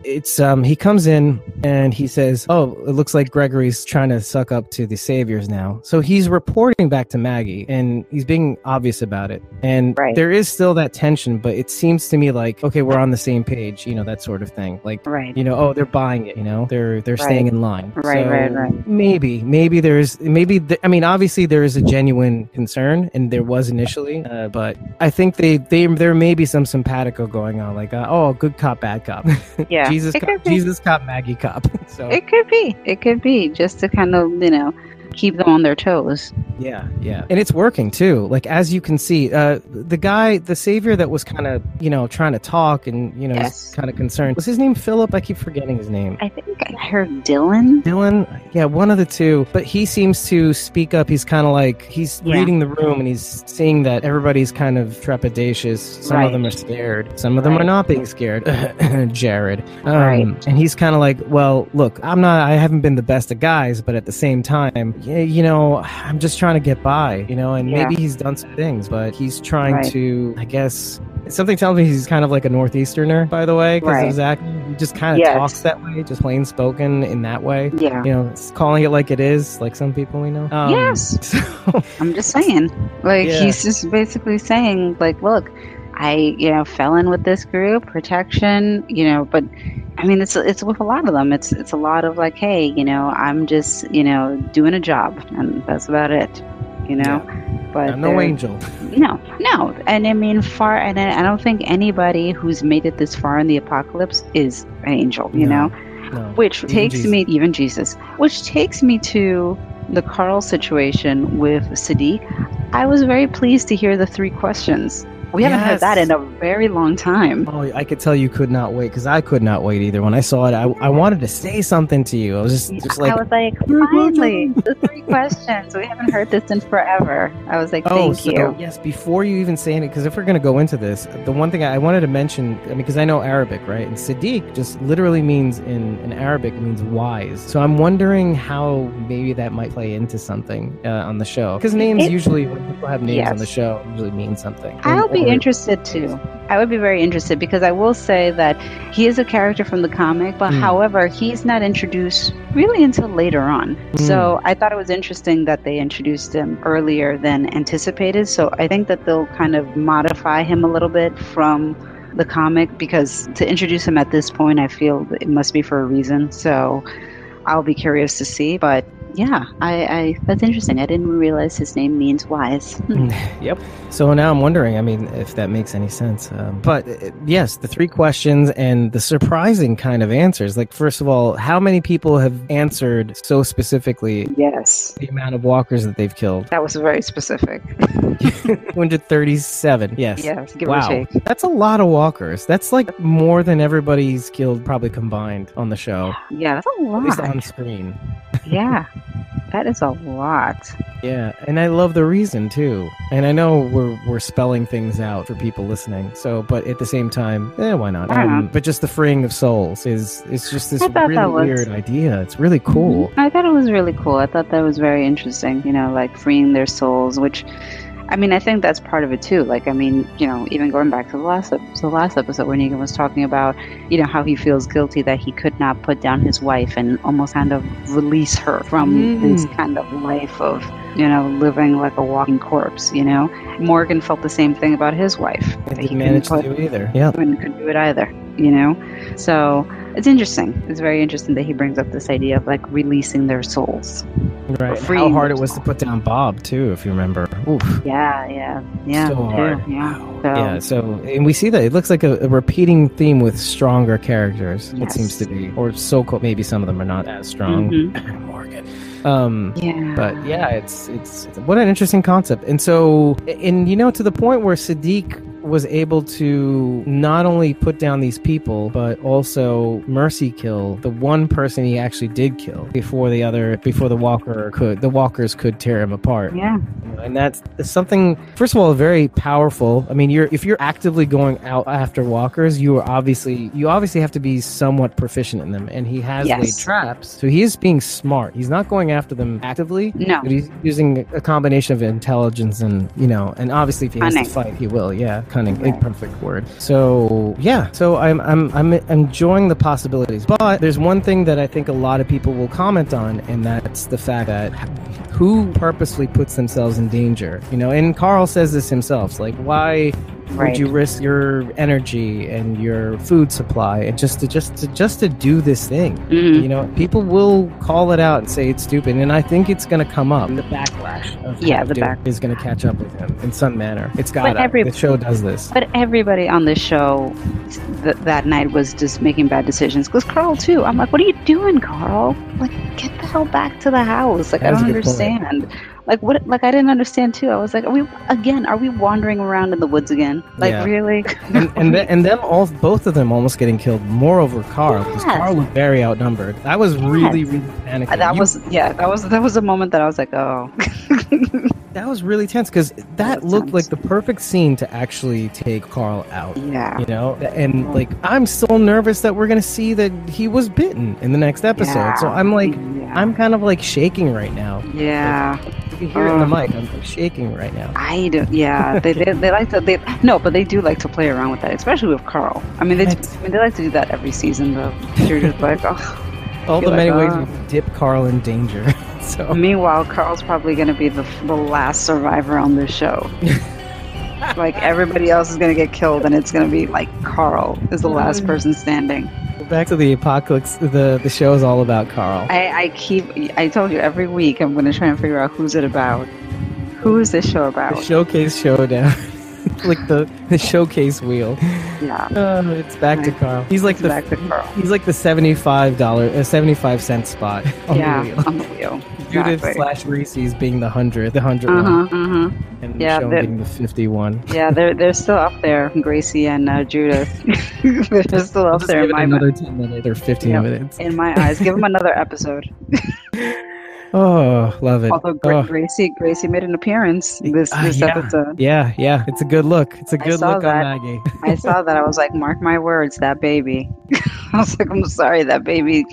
Speaker 4: it's he comes in and he says, "Oh, it looks like Gregory's trying to suck up to the saviors now." So he's reporting back to Maggie, and he's being obvious about it. And there is still that tension, but it seems to me like, okay, we're on the same page, that sort of thing. Like, oh, they're buying it, they're staying in line. Right. Maybe there's obviously there is a genuine concern, and there was initially, but I think there may be some simpatico going on, like, oh, good cop, bad cop.
Speaker 5: Yeah,
Speaker 4: Jesus cop, Maggie cop. So
Speaker 5: it could be just to kind of keep them on their toes.
Speaker 4: Yeah. And it's working too. Like, as you can see, the savior that was kind of, trying to talk and, he's kind of concerned. Was his name Philip? I keep forgetting his name.
Speaker 5: I think I heard Dylan.
Speaker 4: Yeah, one of the two. But he seems to speak up. He's kind of like, he's reading the room and he's seeing that everybody's kind of trepidatious. Some of them are scared. Some of them are not being scared. Jared. And he's kind of like, well, look, I haven't been the best of guys, but at the same time, I'm just trying to get by, and maybe he's done some things, but he's trying to, I guess, something tells me he's kind of like a Northeasterner, by the way, because his acting, he just kind of talks that way, just plain spoken in that way. Yeah. Calling it like it is, like some people we know.
Speaker 5: So, I'm just saying, like, he's just basically saying, like, look, I, fell in with this group, protection, but I mean, it's with a lot of them. It's a lot of like, hey, I'm just, doing a job, and that's about it, But
Speaker 4: I'm no angel.
Speaker 5: No. And I mean, and I don't think anybody who's made it this far in the apocalypse is an angel, No. Which takes me, even Jesus, which takes me to the Carl situation with Sadiq. I was very pleased to hear the 3 questions. We haven't heard that in a very long time.
Speaker 4: Oh, I could tell you could not wait, because I could not wait either. When I saw it, I wanted to say something to you. I was just like...
Speaker 5: I was like, finally, the 3 questions. We haven't heard this in forever. I was like, thank you.
Speaker 4: Yes, before you even say it, because if we're going to go into this, the one thing I wanted to mention, because I know Arabic, right? And Sadiq just literally means, in Arabic, it means wise. So I'm wondering how maybe that might play into something on the show. Because names usually, when people have names on the show, usually mean something.
Speaker 5: I'll be interested too. I would be very interested, because I will say that he is a character from the comic, but however, he's not introduced really until later on. So I thought it was interesting that they introduced him earlier than anticipated. So I think that they'll kind of modify him a little bit from the comic, because to introduce him at this point, I feel it must be for a reason. So I'll be curious to see, but yeah, I that's interesting. I didn't realize his name means wise.
Speaker 4: Yep. So now I'm wondering, if that makes any sense. But yes, the 3 questions and the surprising kind of answers. Like, first of all, how many people have answered so specifically?
Speaker 5: Yes.
Speaker 4: The amount of walkers that they've killed.
Speaker 5: That was very specific.
Speaker 4: 237. Yes.
Speaker 5: Yes. Give or take.
Speaker 4: That's a lot of walkers. That's like more than everybody's killed probably combined on the show.
Speaker 5: Yeah, that's a lot.
Speaker 4: At least on screen.
Speaker 5: Yeah. That is a lot.
Speaker 4: Yeah, and I love the reason too. And I know we're spelling things out for people listening. So, but at the same time, why not? But just the freeing of souls is just this really weird idea. It's really cool.
Speaker 5: I thought it was really cool. I thought that was very interesting. Like freeing their souls, which, I think that's part of it too. Like, even going back to the last episode where Negan was talking about, how he feels guilty that he could not put down his wife and almost kind of release her from this kind of life of, living like a walking corpse, Morgan felt the same thing about his wife.
Speaker 4: He didn't manage to do it either. Yeah.
Speaker 5: Couldn't do it either, So it's interesting. It's very interesting that he brings up this idea of like releasing their souls.
Speaker 4: Right. How hard it was to put down Bob too, if you remember. Oof.
Speaker 5: Yeah.
Speaker 4: So hard.
Speaker 5: Yeah.
Speaker 4: So and we see that it looks like a repeating theme with stronger characters. Yes. It seems to be, or so-called. Maybe some of them are not as strong. Morgan. But yeah, it's what an interesting concept. And so, to the point where Sadiq was able to not only put down these people, but also mercy kill the one person he actually did kill before the walkers could tear him apart.
Speaker 5: Yeah.
Speaker 4: And that's something, first of all, very powerful. I mean, if you're actively going out after walkers, you obviously have to be somewhat proficient in them, and he has laid traps, so he is being smart. He's not going after them actively,
Speaker 5: no,
Speaker 4: but he's using a combination of intelligence and and obviously if he has to fight, he will. Yeah, cunning, a perfect word. So I'm enjoying the possibilities, but there's one thing that I think a lot of people will comment on, and that's the fact that who purposely puts themselves in danger, and Carl says this himself, like, why would you risk your energy and your food supply and just to do this thing?
Speaker 5: Mm-hmm.
Speaker 4: People will call it out and say it's stupid, and I think it's going to come up. The backlash of is going to catch up with him in some manner. It's got to. The show does this.
Speaker 5: But everybody on the show that night was just making bad decisions. Because Carl too. I'm like, what are you doing, Carl? Like, get the hell back to the house. Like, I don't understand. Like, what? Like, I didn't understand too. I was like, are we wandering around in the woods again? Like, really?
Speaker 4: and both of them almost getting killed. Moreover, Carl, because Carl was very outnumbered. I was really panicking.
Speaker 5: That was a moment that I was like, oh.
Speaker 4: That was really tense, because that looked like the perfect scene to actually take Carl out.
Speaker 5: Yeah.
Speaker 4: And like, I'm still nervous that we're going to see that he was bitten in the next episode. Yeah. So I'm like, I'm kind of like shaking right now.
Speaker 5: Yeah.
Speaker 4: Like, you can hear it in the mic. I'm shaking right now.
Speaker 5: I do. Yeah. they like to, but they do like to play around with that, especially with Carl. I mean, they like to do that every season, though. You're just like,
Speaker 4: all the many ways we dip Carl in danger. So.
Speaker 5: Meanwhile, Carl's probably going to be the last survivor on this show. Like, everybody else is going to get killed, and it's going to be like Carl is the last person standing.
Speaker 4: Back to the apocalypse. The show is all about Carl.
Speaker 5: I told you every week I'm going to try and figure out who's it about. Who is this show about?
Speaker 4: The Showcase Showdown. Like the showcase wheel.
Speaker 5: Yeah.
Speaker 4: It's back to Carl. He's like
Speaker 5: back to Carl.
Speaker 4: He's like the $75 spot on the wheel.
Speaker 5: On the wheel.
Speaker 4: Judith / Reese's being the 100 one. And Michonne being the 51.
Speaker 5: Yeah, they're still up there, Gracie and Judith. They're still up there in my eyes.
Speaker 4: Another 10 minutes or 15 minutes.
Speaker 5: In my eyes. Give them another episode.
Speaker 4: Oh, love it.
Speaker 5: Although Gracie made an appearance this episode.
Speaker 4: Yeah. It's a good look. It's a good look on Maggie.
Speaker 5: I saw that. I was like, mark my words, that baby. I was like, I'm sorry, that baby.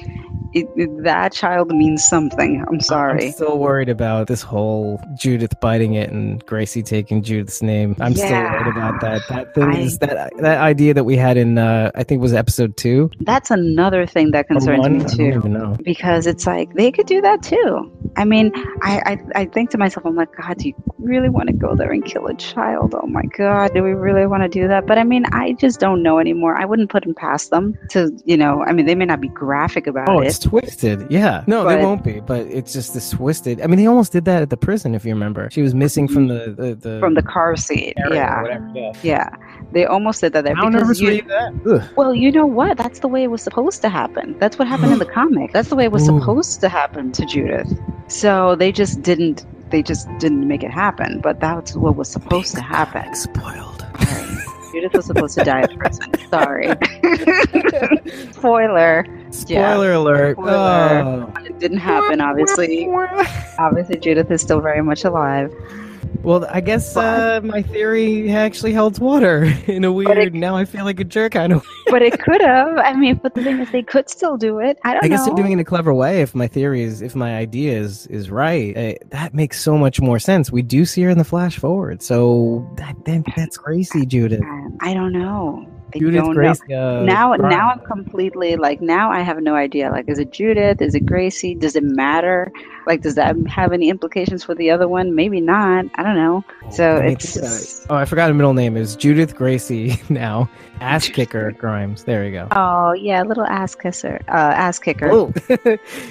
Speaker 5: That child means something. I'm sorry.
Speaker 4: I'm still worried about this whole Judith biting it and Gracie taking Judith's name. I'm still worried about that. That thing is that idea that we had in I think it was episode 2.
Speaker 5: That's another thing that concerns me too.
Speaker 4: I don't even know.
Speaker 5: Because it's like they could do that too. I mean, I think to myself, I'm like, God, do you really want to go there and kill a child? Oh my God, do we really want to do that? But I mean, I just don't know anymore. I wouldn't put them past them to, I mean, they may not be graphic about it.
Speaker 4: It's twisted. Yeah. No, they won't be, but it's just this twisted. I mean, they almost did that at the prison, if you remember. She was missing from the
Speaker 5: car seat.
Speaker 4: Yeah. Whatever.
Speaker 5: Yeah. They almost did that there.
Speaker 4: How nervous were you that?
Speaker 5: Well, you know what? That's the way it was supposed to happen. That's what happened in the comic. That's the way it was supposed to happen to Judith. So they just didn't make it happen, but that's what was supposed to happen.
Speaker 4: Spoiled.
Speaker 5: Judith was supposed to die at prison. Sorry. Spoiler
Speaker 4: alert. Oh.
Speaker 5: It didn't happen, obviously. Obviously, Judith is still very much alive.
Speaker 4: Well, I guess my theory actually holds water in a weird. Now I feel like a jerk, kind of.
Speaker 5: But it could have. I mean, but the thing is, they could still do it. I
Speaker 4: guess they're doing it in a clever way. If my idea is right, that makes so much more sense. We do see her in the flash forward, so that's crazy, Judith.
Speaker 5: I don't know.
Speaker 4: Judith Gracie.
Speaker 5: Now I'm completely like, now I have no idea. Like, is it Judith? Is it Gracie? Does it matter? Like, does that have any implications for the other one? Maybe not. I don't know. So
Speaker 4: I forgot her middle name. Is Judith Gracie now. Ass kicker Grimes. There you go.
Speaker 5: Oh yeah, little ass kicker.
Speaker 4: Oh,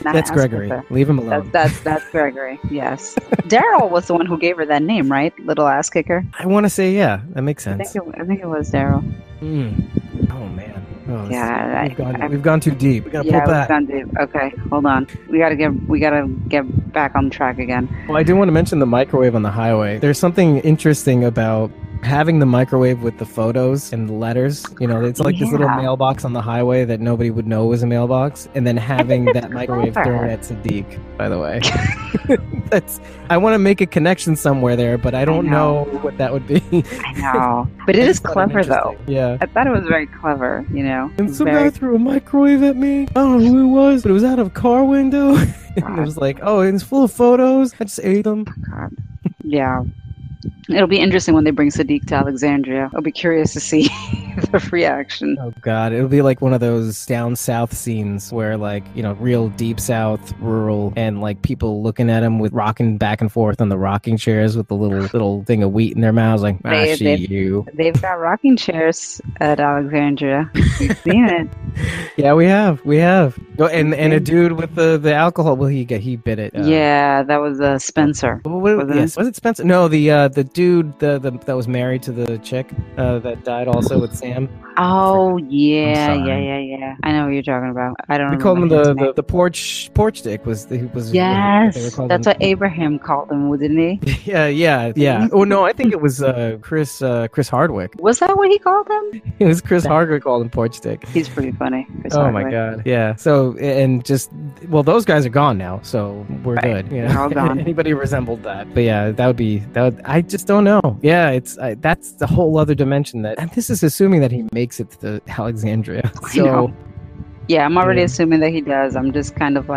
Speaker 4: that's Gregory. Kisser. Leave him alone.
Speaker 5: That's Gregory. Yes. Daryl was the one who gave her that name, right? Little ass kicker.
Speaker 4: I want to say that makes sense.
Speaker 5: I think it was Daryl.
Speaker 4: Oh man. Oh,
Speaker 5: yeah,
Speaker 4: we've gone too deep. We gotta pull back.
Speaker 5: We've gone deep. Okay, hold on. We gotta get back on track again.
Speaker 4: Well, I do want to mention the microwave on the highway. There's something interesting about having the microwave with the photos and the letters, it's like this little mailbox on the highway that nobody would know was a mailbox, and then having that microwave thrown at Sadiq, by the way. I want to make a connection somewhere there, but I don't know what that would be.
Speaker 5: I know. But it is clever, though.
Speaker 4: Yeah.
Speaker 5: I thought it was very clever,
Speaker 4: And some guy threw a microwave at me. I don't know who it was, but it was out of a car window. And it was like, it's full of photos. I just ate them.
Speaker 5: God. Yeah. It'll be interesting when they bring Sadiq to Alexandria. I'll be curious to see the reaction.
Speaker 4: Oh, God. It'll be like one of those down south scenes where, real deep south, rural, and, people looking at him with rocking back and forth on the rocking chairs with the little thing of wheat in their mouths. Like,
Speaker 5: They've got rocking chairs at Alexandria. We've seen it.
Speaker 4: Yeah, we have. Oh, and a dude with the alcohol. Well, he bit it.
Speaker 5: Yeah, that was Spencer.
Speaker 4: Was it Spencer? No, the dude that was married to the chick that died also with Sam.
Speaker 5: Oh yeah. I know what you're talking about. I don't.
Speaker 4: We called him the porch dick. He was.
Speaker 5: Yes, that's what Abraham called him, didn't he?
Speaker 4: Yeah. Oh no, I think it was Chris Hardwick.
Speaker 5: Was that what he called him?
Speaker 4: It was Chris Hardwick called him porch dick.
Speaker 5: He's pretty funny. Chris
Speaker 4: Hardwick. My God. Yeah. So those guys are gone now, so we're good.
Speaker 5: They're all gone.
Speaker 4: Anybody resembled that? But yeah, that would. I just don't know. Yeah, that's the whole other dimension and this is assuming that he makes it to Alexandria. So
Speaker 5: yeah, I'm already assuming that he does. I'm just kind of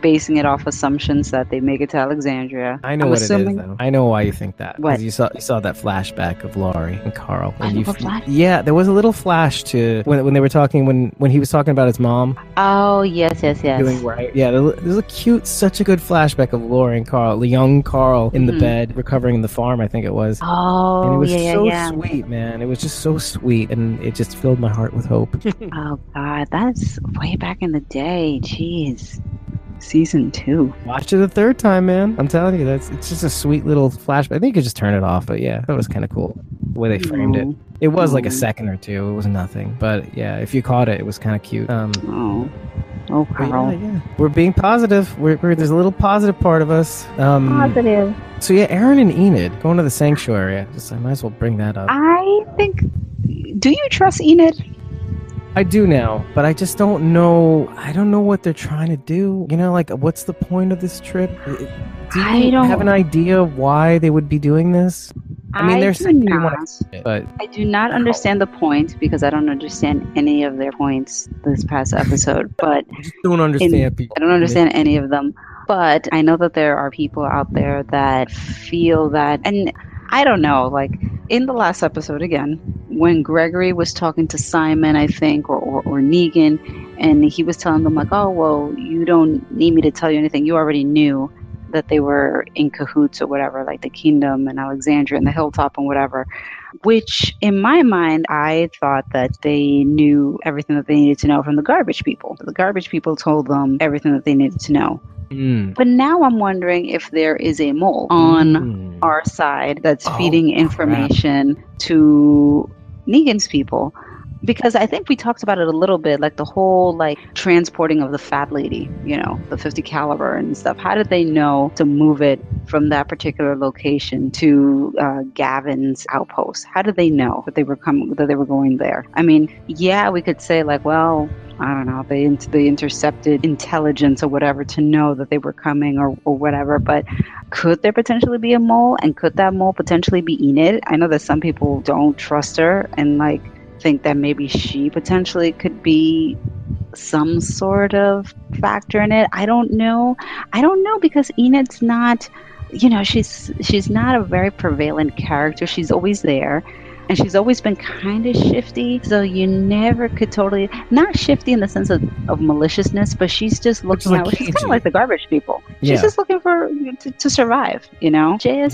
Speaker 5: basing it off assumptions that they make it to Alexandria.
Speaker 4: I know what it is, though. I know why you think that.
Speaker 5: What?
Speaker 4: You saw that flashback of Laurie and Carl.
Speaker 5: Flash?
Speaker 4: Yeah, there was a little flash to when they were talking when he was talking about his mom.
Speaker 5: Oh yes.
Speaker 4: Doing right. Yeah, there's a cute, such a good flashback of Laurie and Carl, the young Carl in the bed, recovering the farm. I think it was.
Speaker 5: Oh,
Speaker 4: and it was so sweet, man. It was just so sweet, and it just filled my heart with hope.
Speaker 5: Oh God, that's way back in the day. Jeez. Season 2.
Speaker 4: Watch it a third time, man. I'm telling you, it's just a sweet little flashback. I think you could just turn it off, but yeah, that was kind of cool the way they framed it. It was like a second or two. It was nothing, but yeah, if you caught it, it was kind of cute.
Speaker 5: Carl.
Speaker 4: Yeah. We're being positive. There's a little positive part of us.
Speaker 5: Positive.
Speaker 4: So yeah, Aaron and Enid going to the sanctuary. I might as well bring that up.
Speaker 5: I think. Do you trust Enid?
Speaker 4: I do now, but I just don't know. I don't know what they're trying to do. What's the point of this trip? Do you have an idea why they would be doing this? I mean, they're saying they want to, but
Speaker 5: I do not understand the point because I don't understand any of their points this past episode. But
Speaker 4: I just don't understand people.
Speaker 5: I don't understand any of them. But I know that there are people out there that feel that, and I don't know, in the last episode again, when Gregory was talking to Simon, I think, or Negan, and he was telling them oh, well, you don't need me to tell you anything. You already knew that they were in cahoots or whatever, like the Kingdom and Alexandria and the Hilltop and whatever, which in my mind, I thought that they knew everything that they needed to know from the garbage people. The garbage people told them everything that they needed to know. But now I'm wondering if there is a mole on our side that's feeding information to Negan's people. Because I think we talked about it a little bit, the whole transporting of the fat lady, the 50 caliber and stuff. How did they know to move it from that particular location to Gavin's outpost? How did they know that they were going there? I mean, yeah, we could say well, I don't know, they intercepted intelligence or whatever to know that they were coming or whatever, but could there potentially be a mole? And could that mole potentially be Enid? I know that some people don't trust her and think that maybe she potentially could be some sort of factor in it. I don't know because Enid's not, she's not a very prevalent character. She's always there. And she's always been kind of shifty, so you never could totally, not shifty in the sense of maliciousness, but she's just looking out. She's kind of like the garbage people. She's just looking for to survive, JSS,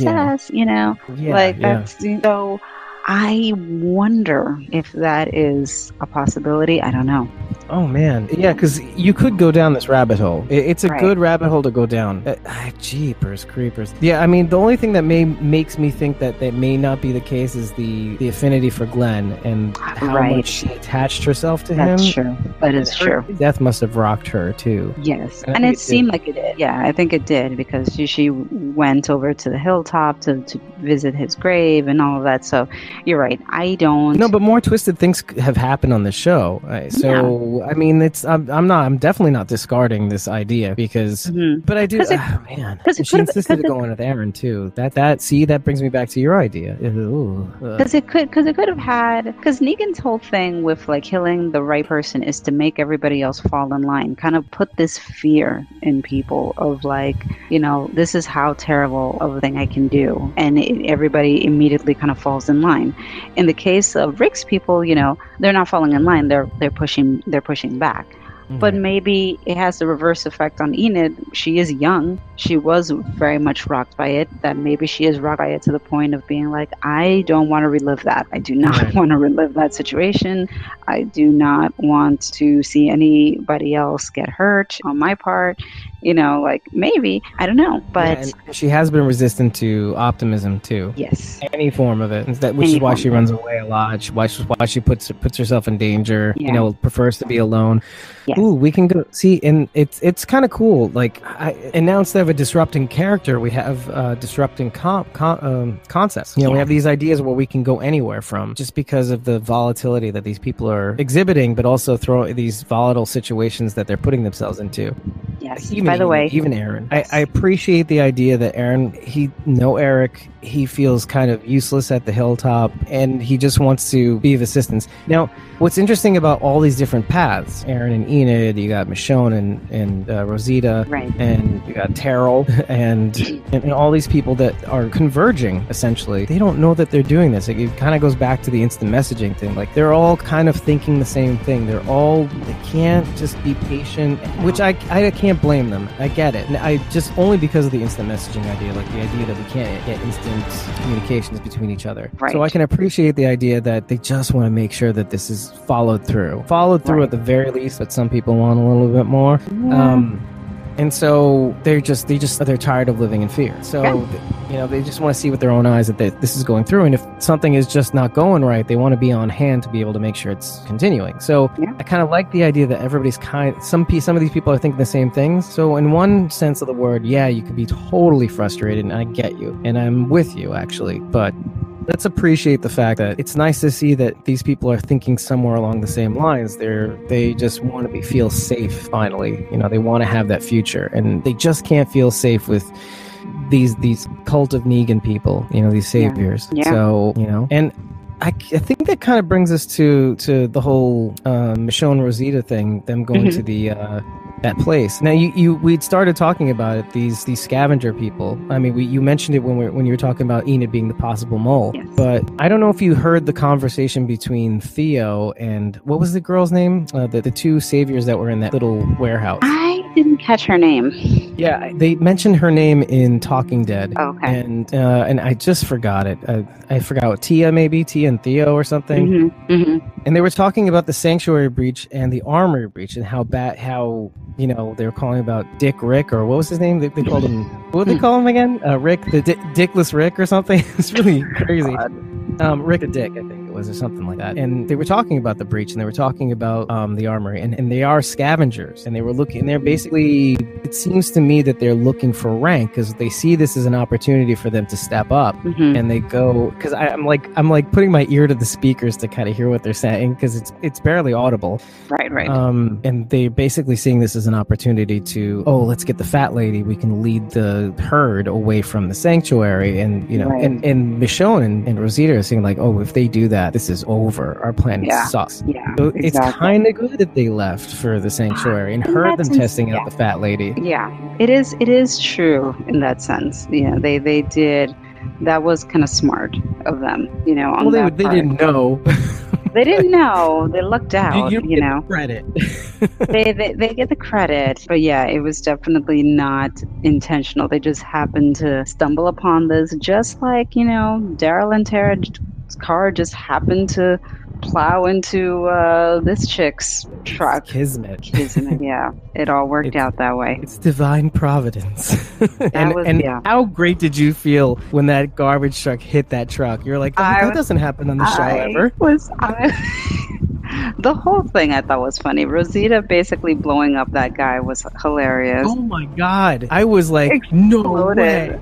Speaker 5: that's so. I wonder if that is a possibility. I don't know.
Speaker 4: Oh man, yeah, because you could go down this rabbit hole. It's a
Speaker 5: Right.
Speaker 4: good rabbit hole to go down. Jeepers creepers. Yeah, I mean, the only thing that makes me think that may not be the case is the affinity for Glenn and how
Speaker 5: Right.
Speaker 4: much she attached herself to
Speaker 5: That's
Speaker 4: him.
Speaker 5: true. That is
Speaker 4: Her
Speaker 5: true.
Speaker 4: death must have rocked her too.
Speaker 5: Yes,
Speaker 4: And I
Speaker 5: and
Speaker 4: think
Speaker 5: it
Speaker 4: it
Speaker 5: seemed
Speaker 4: did.
Speaker 5: like it did. Yeah, I think it did because she went over to the hilltop to visit his grave and all of that. So you're right. I don't.
Speaker 4: No, but more twisted things have happened on the show. So I mean, I'm definitely not discarding this idea because, but I do.
Speaker 5: 'Cause it-
Speaker 4: Man,
Speaker 5: 'cause it
Speaker 4: she
Speaker 5: could've-
Speaker 4: insisted
Speaker 5: 'cause
Speaker 4: to
Speaker 5: it-
Speaker 4: go in with Aaron too. That brings me back to your idea.
Speaker 5: Because it could have had, because Negan's whole thing with like killing the right person is to make everybody else fall in line, kind of put this fear in people of like, this is how terrible of a thing I can do, and everybody immediately kind of falls in line. In the case of Rick's people, they're not falling in line; they're pushing back. But maybe it has the reverse effect on Enid. She is young. She was very much rocked by it. That maybe she is rocked by it to the point of being like, I don't want to relive that. I do not want to relive that situation. I do not want to see anybody else get hurt on my part. Like maybe, I don't know. But
Speaker 4: and she has been resistant to optimism too.
Speaker 5: Yes.
Speaker 4: Any form of it. Which is why she runs away a lot. Why she puts herself in danger.
Speaker 5: Yeah.
Speaker 4: Prefers to be alone.
Speaker 5: Yes.
Speaker 4: Ooh, we can go see, and it's kind of cool. Like, and now instead of a disrupting character, we have disrupting concepts. We have these ideas where we can go anywhere from, just because of the volatility that these people are exhibiting, but also throw these volatile situations that they're putting themselves into.
Speaker 5: Yes.
Speaker 4: By the way, even Aaron, I appreciate the idea that Aaron, Eric, he feels kind of useless at the hilltop, and he just wants to be of assistance. Now, what's interesting about all these different paths, Aaron and Enid, you got Michonne and Rosita,
Speaker 5: right,
Speaker 4: and you got Terrell, and all these people that are converging, essentially. They don't know that they're doing this. It kind of goes back to the instant messaging thing. Like, they're all kind of thinking the same thing. They can't just be patient, which I can't blame them. I get it. And I just, only because of the instant messaging idea, like the idea that we can't get instant communications between each other.
Speaker 5: Right.
Speaker 4: So I can appreciate the idea that they just want to make sure that this is followed through right. At the very least, but some people want a little bit more. Yeah. And so they're tired of living in fear. So, they just want to see with their own eyes that this is going through. And if something is just not going right, they want to be on hand to be able to make sure it's continuing. So I kind of like the idea that everybody's some of these people are thinking the same things. So in one sense of the word, you could be totally frustrated, and I get you. And I'm with you, actually. But let's appreciate the fact that it's nice to see that these people are thinking somewhere along the same lines. They just want to feel safe, finally. They want to have that future, and they just can't feel safe with these cult of Negan people, these saviors. Yeah. So, and I think that kind of brings us to the whole Michonne Rosita thing, them going to the that place. Now, we'd started talking about it, these scavenger people. I mean, you mentioned it when you were talking about Enid being the possible mole.
Speaker 5: Yes.
Speaker 4: But I don't know if you heard the conversation between Theo and, what was the girl's name? The two saviors that were in that little warehouse.
Speaker 5: I didn't catch her name.
Speaker 4: Yeah, they mentioned her name in Talking Dead.
Speaker 5: Oh, okay.
Speaker 4: And I just forgot it. I forgot what, Tia and Theo or something.
Speaker 5: Mm-hmm. Mm-hmm.
Speaker 4: And they were talking about the sanctuary breach and the armory breach, and how they were calling about Dick Rick, or what was his name? They called him, what did they call him again? Rick, the Dickless Rick or something. It's really crazy. Rick the Dick, I think it was, or something like that. And they were talking about the breach, and they were talking about the armory, and they are scavengers, and they're basically, it seems to me that they're looking for rank, because they see this as an opportunity for them to step up.
Speaker 5: Mm-hmm.
Speaker 4: And they go, because I'm like putting my ear to the speakers to kind of hear what they're saying, because it's barely audible.
Speaker 5: Right.
Speaker 4: And they're basically seeing this as an opportunity to, let's get the fat lady, we can lead the herd away from the sanctuary. And right. and Michonne and Rosita are saying like, if they do that, this is over, our planet sucks.
Speaker 5: Yeah,
Speaker 4: so
Speaker 5: exactly.
Speaker 4: It's kind of good that they left for the sanctuary and heard them testing out the fat lady.
Speaker 5: Yeah, it is true in that sense. They did. That was kind of smart of them, on
Speaker 4: they
Speaker 5: part.
Speaker 4: Didn't know.
Speaker 5: They didn't know. They lucked out,
Speaker 4: you get the credit.
Speaker 5: they get the credit. But yeah, it was definitely not intentional. They just happened to stumble upon this, just like, Daryl and Tara car just happened to plow into this chick's truck.
Speaker 4: Kismet.
Speaker 5: Yeah. It all worked out that way.
Speaker 4: It's divine providence.
Speaker 5: Yeah.
Speaker 4: How great did you feel when that garbage truck hit that truck? You're like, that doesn't happen on the show ever.
Speaker 5: The whole thing I thought was funny. Rosita basically blowing up that guy was hilarious.
Speaker 4: Oh my God. I was like, no way.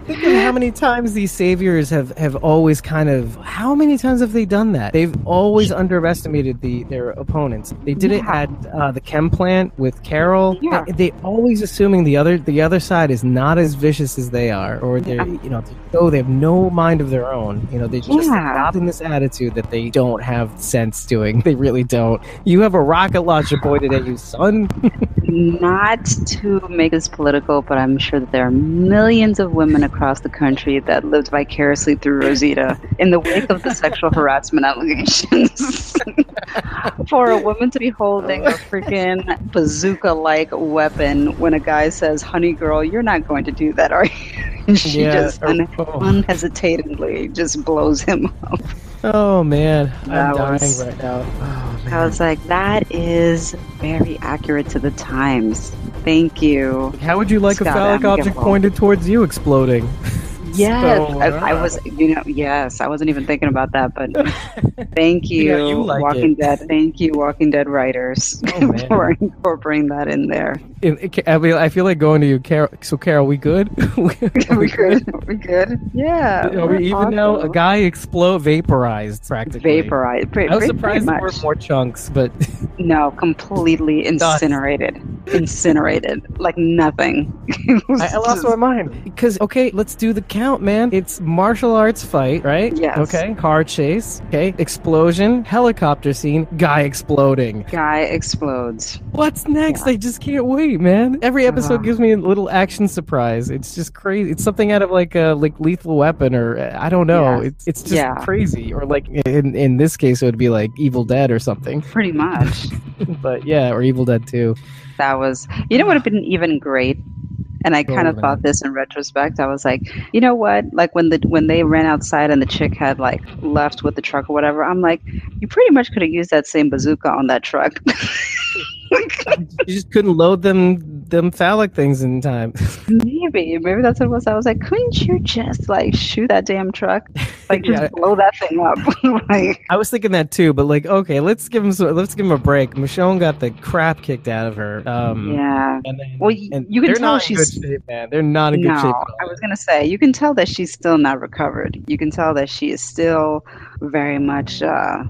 Speaker 4: Think of how many times these saviors have always how many times have they done that? They've always underestimated their opponents. They did it at the chem plant with Carol.
Speaker 5: Yeah.
Speaker 4: They always assuming the other side is not as vicious as they are, or they're they have no mind of their own. They just adopting this attitude that they don't have sense doing. They really don't. You have a rocket launcher pointed at you, son.
Speaker 5: Not to make this political, but I'm sure that there are millions of women across the country that lived vicariously through Rosita in the wake of the sexual harassment allegations. For a woman to be holding a freaking bazooka-like weapon when a guy says, honey girl, you're not going to do that, are you? She just unhesitatingly just blows him up.
Speaker 4: Oh man, I'm dying right now. Oh, man.
Speaker 5: I was like, that is very accurate to the times. Thank you.
Speaker 4: How would you like a phallic object pointed towards you exploding?
Speaker 5: Yes, I was, yes, I wasn't even thinking about that, but thank you, Walking Dead. Thank you, Walking Dead writers, for incorporating that in there.
Speaker 4: I feel like going to you, Carol. So, Carol, we good?
Speaker 5: we good? Yeah.
Speaker 4: Are we even now? A guy vaporized practically.
Speaker 5: Vaporized.
Speaker 4: I was surprised there were more chunks, but
Speaker 5: no, completely incinerated. Like nothing.
Speaker 4: I lost my mind because let's do the count, man. It's martial arts fight, right?
Speaker 5: Yes.
Speaker 4: Okay, car chase. Okay, explosion, helicopter scene, guy exploding.
Speaker 5: Guy explodes.
Speaker 4: What's next? I just can't wait, man. Every episode gives me a little action surprise. It's just crazy. It's something out of like Lethal Weapon, or I don't know.
Speaker 5: Yeah.
Speaker 4: It's just crazy. Or like in this case, it would be like Evil Dead or something.
Speaker 5: Pretty much.
Speaker 4: But yeah, or Evil Dead 2.
Speaker 5: That was, what would have been even great. And I kind of thought this in retrospect. I was like, you know what? Like when they ran outside and the chick had like left with the truck or whatever, I'm like, you pretty much could have used that same bazooka on that truck.
Speaker 4: You just couldn't load them phallic things in time.
Speaker 5: Maybe that's what it was. I was like, couldn't you just like shoot that damn truck? Like just blow that thing up. Like,
Speaker 4: I was thinking that too, but like, okay, let's give him a break. Michonne got the crap kicked out of her.
Speaker 5: And then, you can tell she's
Speaker 4: in good shape, man. They're not in good shape.
Speaker 5: I was gonna say, you can tell that she's still not recovered. You can tell that she is still very much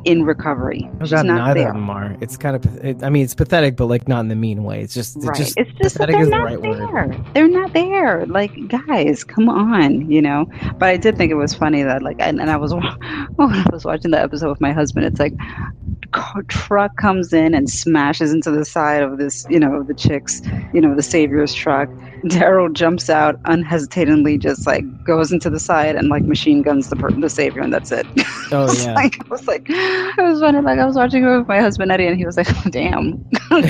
Speaker 5: in recovery.
Speaker 4: She's not neither there. Of them are. It's kind of, it's pathetic, but like not in the mean way. It's just
Speaker 5: it's just
Speaker 4: pathetic
Speaker 5: that
Speaker 4: is
Speaker 5: they're
Speaker 4: the right
Speaker 5: not there.
Speaker 4: word.
Speaker 5: They're not there. Like, guys, come on, But I did think it was funny that like, and I was when I was watching the episode with my husband. It's like, truck comes in and smashes into the side of this, the chick's, the savior's truck. Daryl jumps out unhesitatingly, just like goes into the side and like machine guns the savior, and that's it.
Speaker 4: Oh yeah.
Speaker 5: It was funny. Like I was watching it with my husband Eddie, and he was like, oh, "Damn." I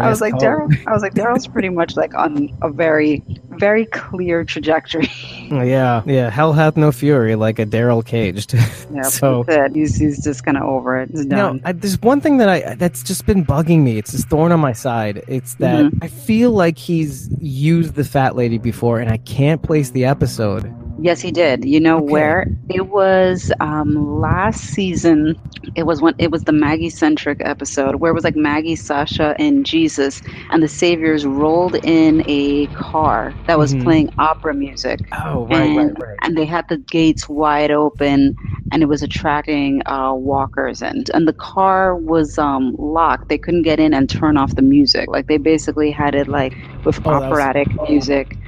Speaker 5: was like, Daryl's pretty much like on a very, very clear trajectory.
Speaker 4: Yeah. Hell hath no fury, like a Daryl caged.
Speaker 5: Yeah, so that's it. He's just kind of over it. It's done.
Speaker 4: There's one thing that's just been bugging me. It's this thorn on my side. It's that I feel like he's used the fat lady before, and I can't place the episode.
Speaker 5: Yes, he did. You know where? It was last season. It was the Maggie-centric episode where it was like Maggie, Sasha, and Jesus, and the saviors rolled in a car that was playing opera music.
Speaker 4: Oh, right.
Speaker 5: And they had the gates wide open, and it was attracting walkers. And the car was locked. They couldn't get in and turn off the music. Like they basically had it like with operatic music,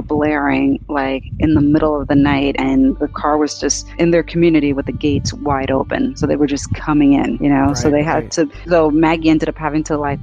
Speaker 5: blaring like in the middle of the night, and the car was just in their community with the gates wide open, so they were just coming in, so they had to. So Maggie ended up having to I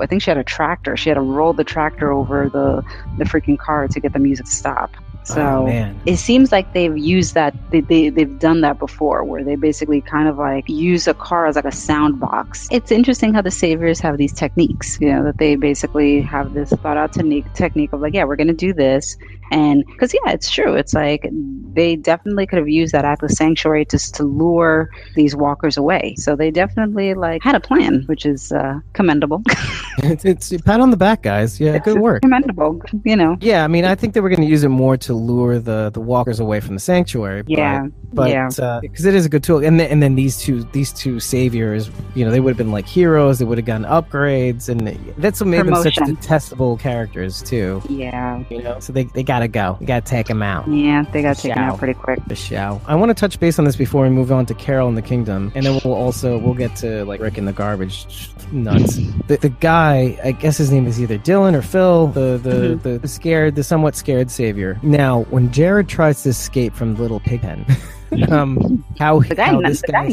Speaker 5: think she had a tractor. She had to roll the tractor over the freaking car to get the music to stop. So
Speaker 4: man.
Speaker 5: it seems like they've used that. They've done that before, where they basically kind of like use a car as like a sound box. It's interesting how the saviors have these techniques, that they basically have this thought out technique of like, yeah, we're going to do this. And because, yeah, it's true. It's like they definitely could have used that act of sanctuary just to lure these walkers away. So they definitely like had a plan, which is commendable.
Speaker 4: It's pat on the back, guys. Yeah, good work.
Speaker 5: Commendable,
Speaker 4: Yeah, I mean, I think they were going to use it more to lure the walkers away from the sanctuary. But because it is a good tool, and then these two saviors, they would have been like heroes. They would have gotten upgrades, and that's what made them such detestable characters too.
Speaker 5: Yeah,
Speaker 4: so they gotta go. You gotta take them out.
Speaker 5: Yeah, they gotta take them out pretty quick.
Speaker 4: The show. I want to touch base on this before we move on to Carol and the Kingdom, and then we'll get to like Rick and the garbage nuts. The guy, I guess his name is either Dylan or Phil, the somewhat scared savior. Now, when Jared tries to escape from the little pig pen, the guy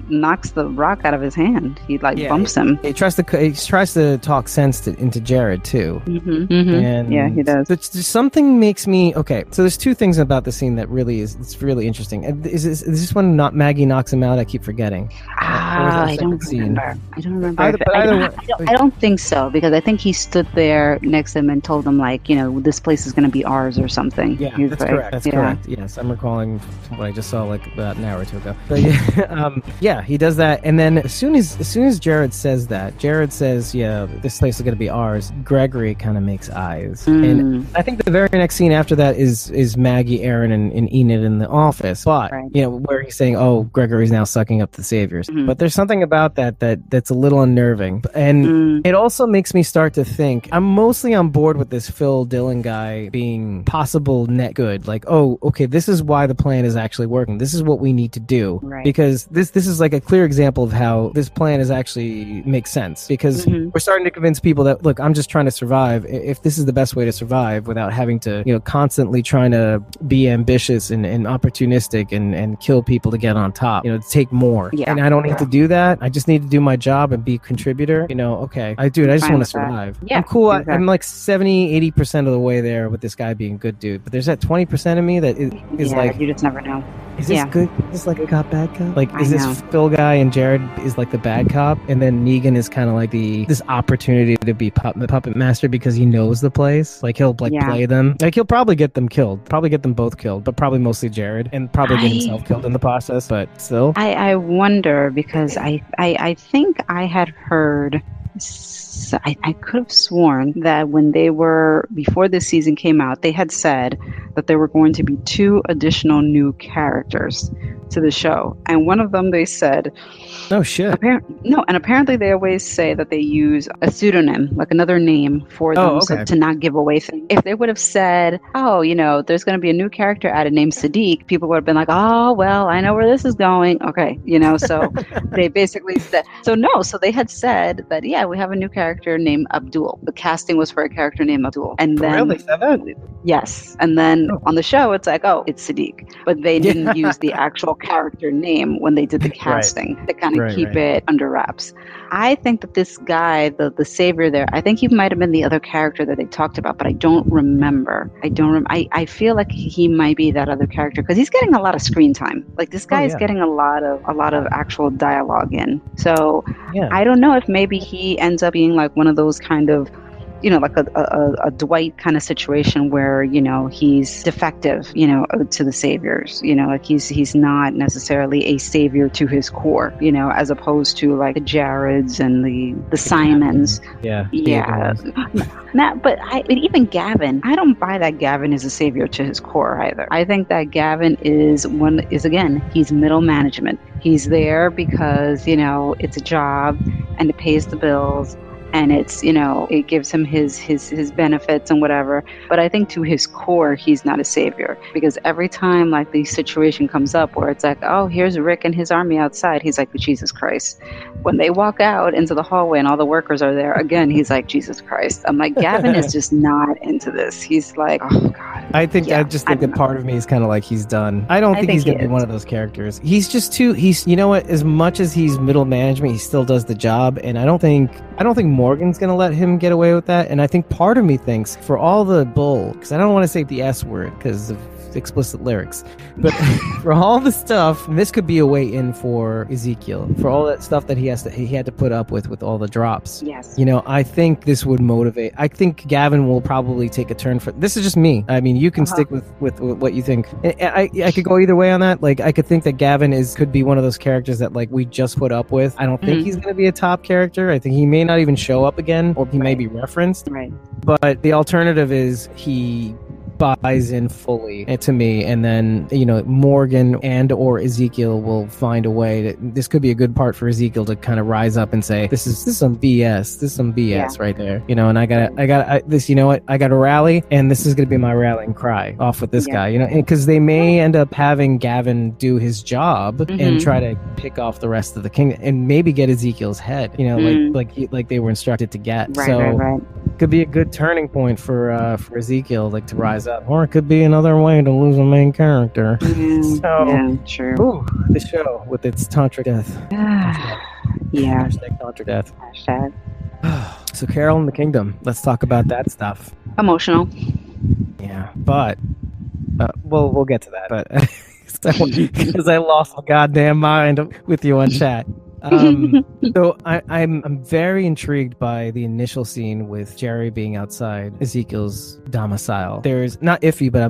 Speaker 5: knocks the rock out of his hand. He bumps him.
Speaker 4: He tries to talk sense into Jared too.
Speaker 5: And yeah, he does.
Speaker 4: Something makes me okay. So there's two things about the scene that it's really interesting. Is this when Maggie knocks him out? I keep forgetting.
Speaker 5: I don't remember. I don't think so, because I think he stood there next to him and told him like, this place is going to be ours or something.
Speaker 4: Yeah, that's correct. That's correct. Yes, I'm recalling what I just saw like about an hour or two ago. But yeah, he does that, and then as soon as Jared says that, Jared says, "Yeah, this place is going to be ours." Gregory kind of makes eyes, and I think the very next scene after that is Maggie, Aaron, and Enid in the office. But where he's saying, "Oh, Gregory's now sucking up the saviors." But there's something about that's a little unnerving, and it also makes me start to think. I'm mostly on board with this Phil Dillon guy being possible net good. Like, oh, okay, this is why the plan is actually working. This is what we need to do, because this is like a clear example of how this plan is actually makes sense, because we're starting to convince people that, look, I'm just trying to survive. If this is the best way to survive without having to constantly trying to be ambitious and opportunistic and kill people to get on top, to take more, and I don't need to do that. I just need to do my job and be a contributor. Okay, I just want to survive. I'm cool. Exactly. I'm like 70-80% of the way there with this guy being a good dude, but there's that 20% of me that is like,
Speaker 5: you just never know.
Speaker 4: Is this good? Is this like a cop, bad cop? Like, is this Phil guy and Jared is like the bad cop, and then Negan is kind of like this opportunity to be the puppet master because he knows the place. Like, he'll play them. Like, he'll probably get them killed. Probably get them both killed, but probably mostly Jared, and probably get himself killed in the process. But still,
Speaker 5: I wonder, because I think I had heard. I could have sworn that when before this season came out, they had said that there were going to be 2 additional new characters to the show. And one of them, they said...
Speaker 4: Oh, shit.
Speaker 5: Apparently they always say that they use a pseudonym, like another name for them, so to not give away things. If they would have said, there's going to be a new character added named Sadiq, people would have been like, oh, well, I know where this is going. Okay, so they basically said... So they had said that, we have a new character named Abdul. The casting was for a character named Abdul. And then...
Speaker 4: Really? Said that?
Speaker 5: Yes. And then on the show, it's like, it's Sadiq. But they didn't use the actual character name when they did the casting. They kind of keep it under wraps. I think that this guy, the savior there, I think he might have been the other character that they talked about, but I don't remember. I feel like he might be that other character, because he's getting a lot of screen time. Like, this guy is getting a lot of actual dialogue in. So I don't know if maybe he ends up being like one of those kind of, like a Dwight kind of situation where, he's defective, to the saviors, like he's not necessarily a savior to his core, as opposed to like the Jareds and the Simons. Yeah. But even Gavin, I don't buy that Gavin is a savior to his core either. I think that Gavin is again, he's middle management. He's there because, it's a job and it pays the bills. And it's, it gives him his benefits and whatever. But I think to his core, he's not a savior. Because every time like the situation comes up where it's like, oh, here's Rick and his army outside, he's like, Jesus Christ. When they walk out into the hallway and all the workers are there, again, he's like, Jesus Christ. I'm like, Gavin is just not into this. He's like, oh, God.
Speaker 4: I think that part of me is kind of like, he's done. I don't think he's going to be one of those characters. He's just as much as he's middle management, he still does the job. And I don't think I don't think Morgan's going to let him get away with that. And I think part of me thinks, for all the bull, because I don't want to say the S word because of explicit lyrics, but for all the stuff, this could be a way in for Ezekiel, for all that stuff that he had to put up with all the drops.
Speaker 5: Yes.
Speaker 4: You know, I think this would motivate. I think Gavin will probably take a turn for, this is just me. I mean, you can stick with what you think. I could go either way on that. Like, I could think that Gavin could be one of those characters that, like, we just put up with. I don't think he's going to be a top character. I think he may not even show up again, or he may be referenced.
Speaker 5: Right.
Speaker 4: But the alternative is he buys in fully to me, and then, you know, Morgan and or Ezekiel will find a way this could be a good part for Ezekiel to kind of rise up and say, this is some BS right there, you know, and I gotta rally, and this is gonna be my rallying cry off with this guy, you know, because they may end up having Gavin do his job and try to pick off the rest of the kingdom and maybe get Ezekiel's head, you know, like they were instructed to get. Right. Could be a good turning point for Ezekiel, like, to rise up, or it could be another way to lose a main character.
Speaker 5: True.
Speaker 4: Ooh, the show with its tantric death.
Speaker 5: Hashtag
Speaker 4: tantric death.
Speaker 5: Hashtag.
Speaker 4: So Carol in the Kingdom. Let's talk about that stuff.
Speaker 5: Emotional.
Speaker 4: Yeah, but we'll get to that. But because I lost my goddamn mind with you on chat. So I'm very intrigued by the initial scene with Jerry being outside Ezekiel's domicile. There's not iffy, but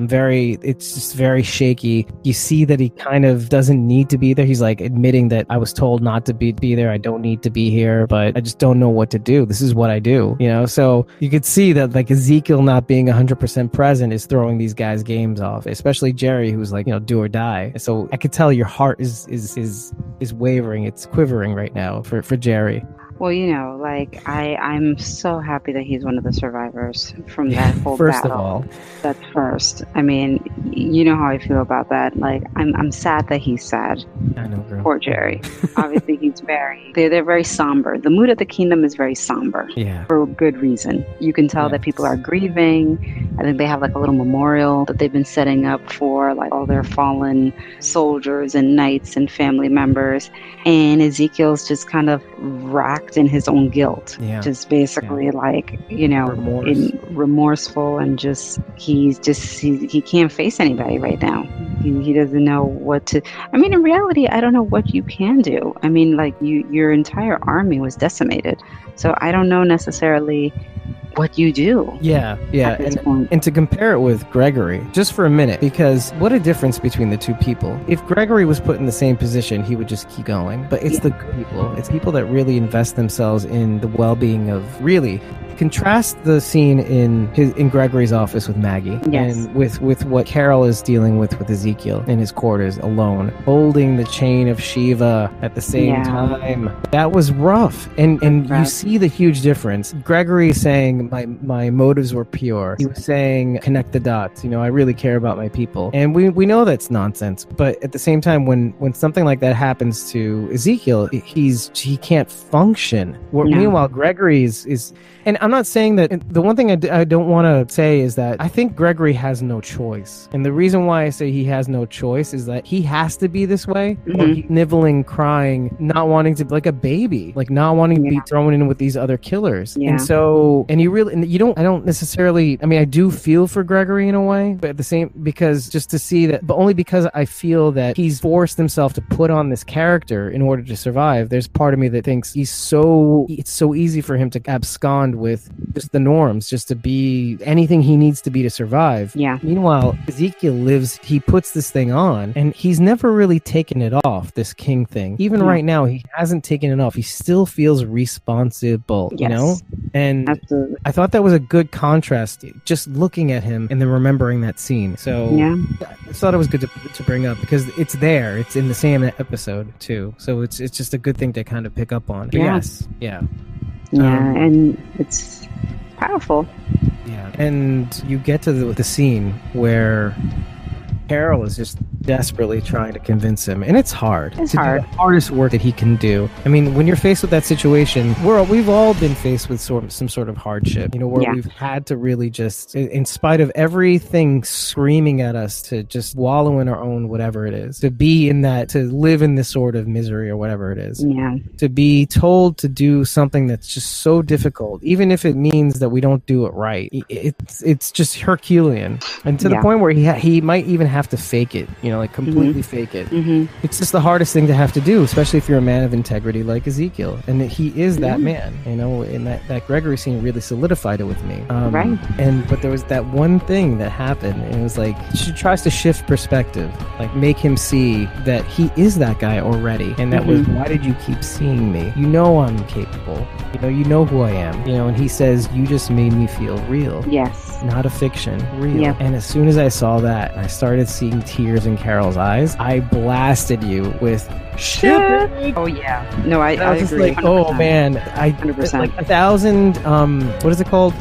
Speaker 4: it's just very shaky. You see that he kind of doesn't need to be there. He's like admitting that I was told not to be there. I don't need to be here, but I just don't know what to do. This is what I do, you know? So you could see that, like, Ezekiel not being 100% present is throwing these guys' games off, especially Jerry, who's like, you know, do or die. So I could tell your heart is wavering. It's quivering right now for Jerry.
Speaker 5: Well, you know, like, I'm so happy that he's one of the survivors from that whole
Speaker 4: first
Speaker 5: battle.
Speaker 4: Of all,
Speaker 5: that's first. I mean, you know how I feel about that. Like, I'm sad that he's sad.
Speaker 4: I know, girl.
Speaker 5: Poor Jerry. Obviously, he's they're very somber. The mood of the kingdom is very somber.
Speaker 4: Yeah.
Speaker 5: For good reason. You can tell that people are grieving. I think they have, like, a little memorial that they've been setting up for, like, all their fallen soldiers and knights and family members. And Ezekiel's just kind of racked in his own guilt, just basically like, you know, remorseful, and just he can't face anybody right now. He doesn't know what to. I mean, in reality, I don't know what you can do. I mean, like, your entire army was decimated, so I don't know necessarily what you do. And to compare it with Gregory, just for a minute, because what a difference between the two people. If Gregory was put in the same position, he would just keep going, but it's the good people. It's people that really invest themselves in the well-being of, really. Contrast the scene in Gregory's office with Maggie, and with what Carol is dealing with Ezekiel in his quarters alone, holding the chain of Shiva at the same time. That was rough, and you see the huge difference. Gregory is saying my motives were pure. He was saying, connect the dots. You know, I really care about my people, and we know that's nonsense. But at the same time, when something like that happens to Ezekiel, he can't function. Meanwhile, Gregory is. And I'm not saying that. The one thing I don't want to say is that I think Gregory has no choice. And the reason why I say he has no choice is that he has to be this way. Or he's nibbling, crying, not wanting to be like a baby, like not wanting to be thrown in with these other killers. And so, I don't necessarily, I mean, I do feel for Gregory in a way, but at the same, because just to see that, but only because I feel that he's forced himself to put on this character in order to survive. There's part of me that thinks it's so easy for him to abscond with just the norms, just to be anything he needs to be to survive. Meanwhile, Ezekiel he puts this thing on, and he's never really taken it off, this king thing. Even right now, he hasn't taken it off. He still feels responsible, you know? And absolutely. I thought that was a good contrast, just looking at him and then remembering that scene. So I thought it was good to bring up, because it's there. It's in the same episode, too. So it's just a good thing to kind of pick up on. But and it's powerful. And you get to the scene where Carol is just
Speaker 4: desperately trying to convince him, and it's hard.
Speaker 5: It's
Speaker 4: to
Speaker 5: hard.
Speaker 4: do the hardest work that he can do. I mean, when you're faced with that situation, we've all been faced with some sort of hardship, where we've had to really just, in spite of everything screaming at us, to just wallow in our own whatever it is, to be in that, to live in this sort of misery or whatever it is.
Speaker 5: Yeah.
Speaker 4: To be told to do something that's just so difficult, even if it means that we don't do it right. It's just Herculean, and to the point where he might even have to fake it, like completely fake it. It's just the hardest thing to have to do, especially if you're a man of integrity like Ezekiel, and he is that man. And that Gregory scene really solidified it with me.
Speaker 5: Right.
Speaker 4: But there was that one thing that happened, and it was like she tries to shift perspective, like make him see that he is that guy already, and that was, why did you keep seeing me? I'm capable. You know who I am. And he says, you just made me feel real.
Speaker 5: Yes.
Speaker 4: Not a fiction, real.
Speaker 5: Yep.
Speaker 4: And as soon as I saw that, I started seeing tears in Carol's eyes. I blasted you with shit.
Speaker 5: Oh yeah. No, I
Speaker 4: was just
Speaker 5: agree.
Speaker 4: like, oh man,
Speaker 5: 100%.
Speaker 4: like 1,000. What is it called?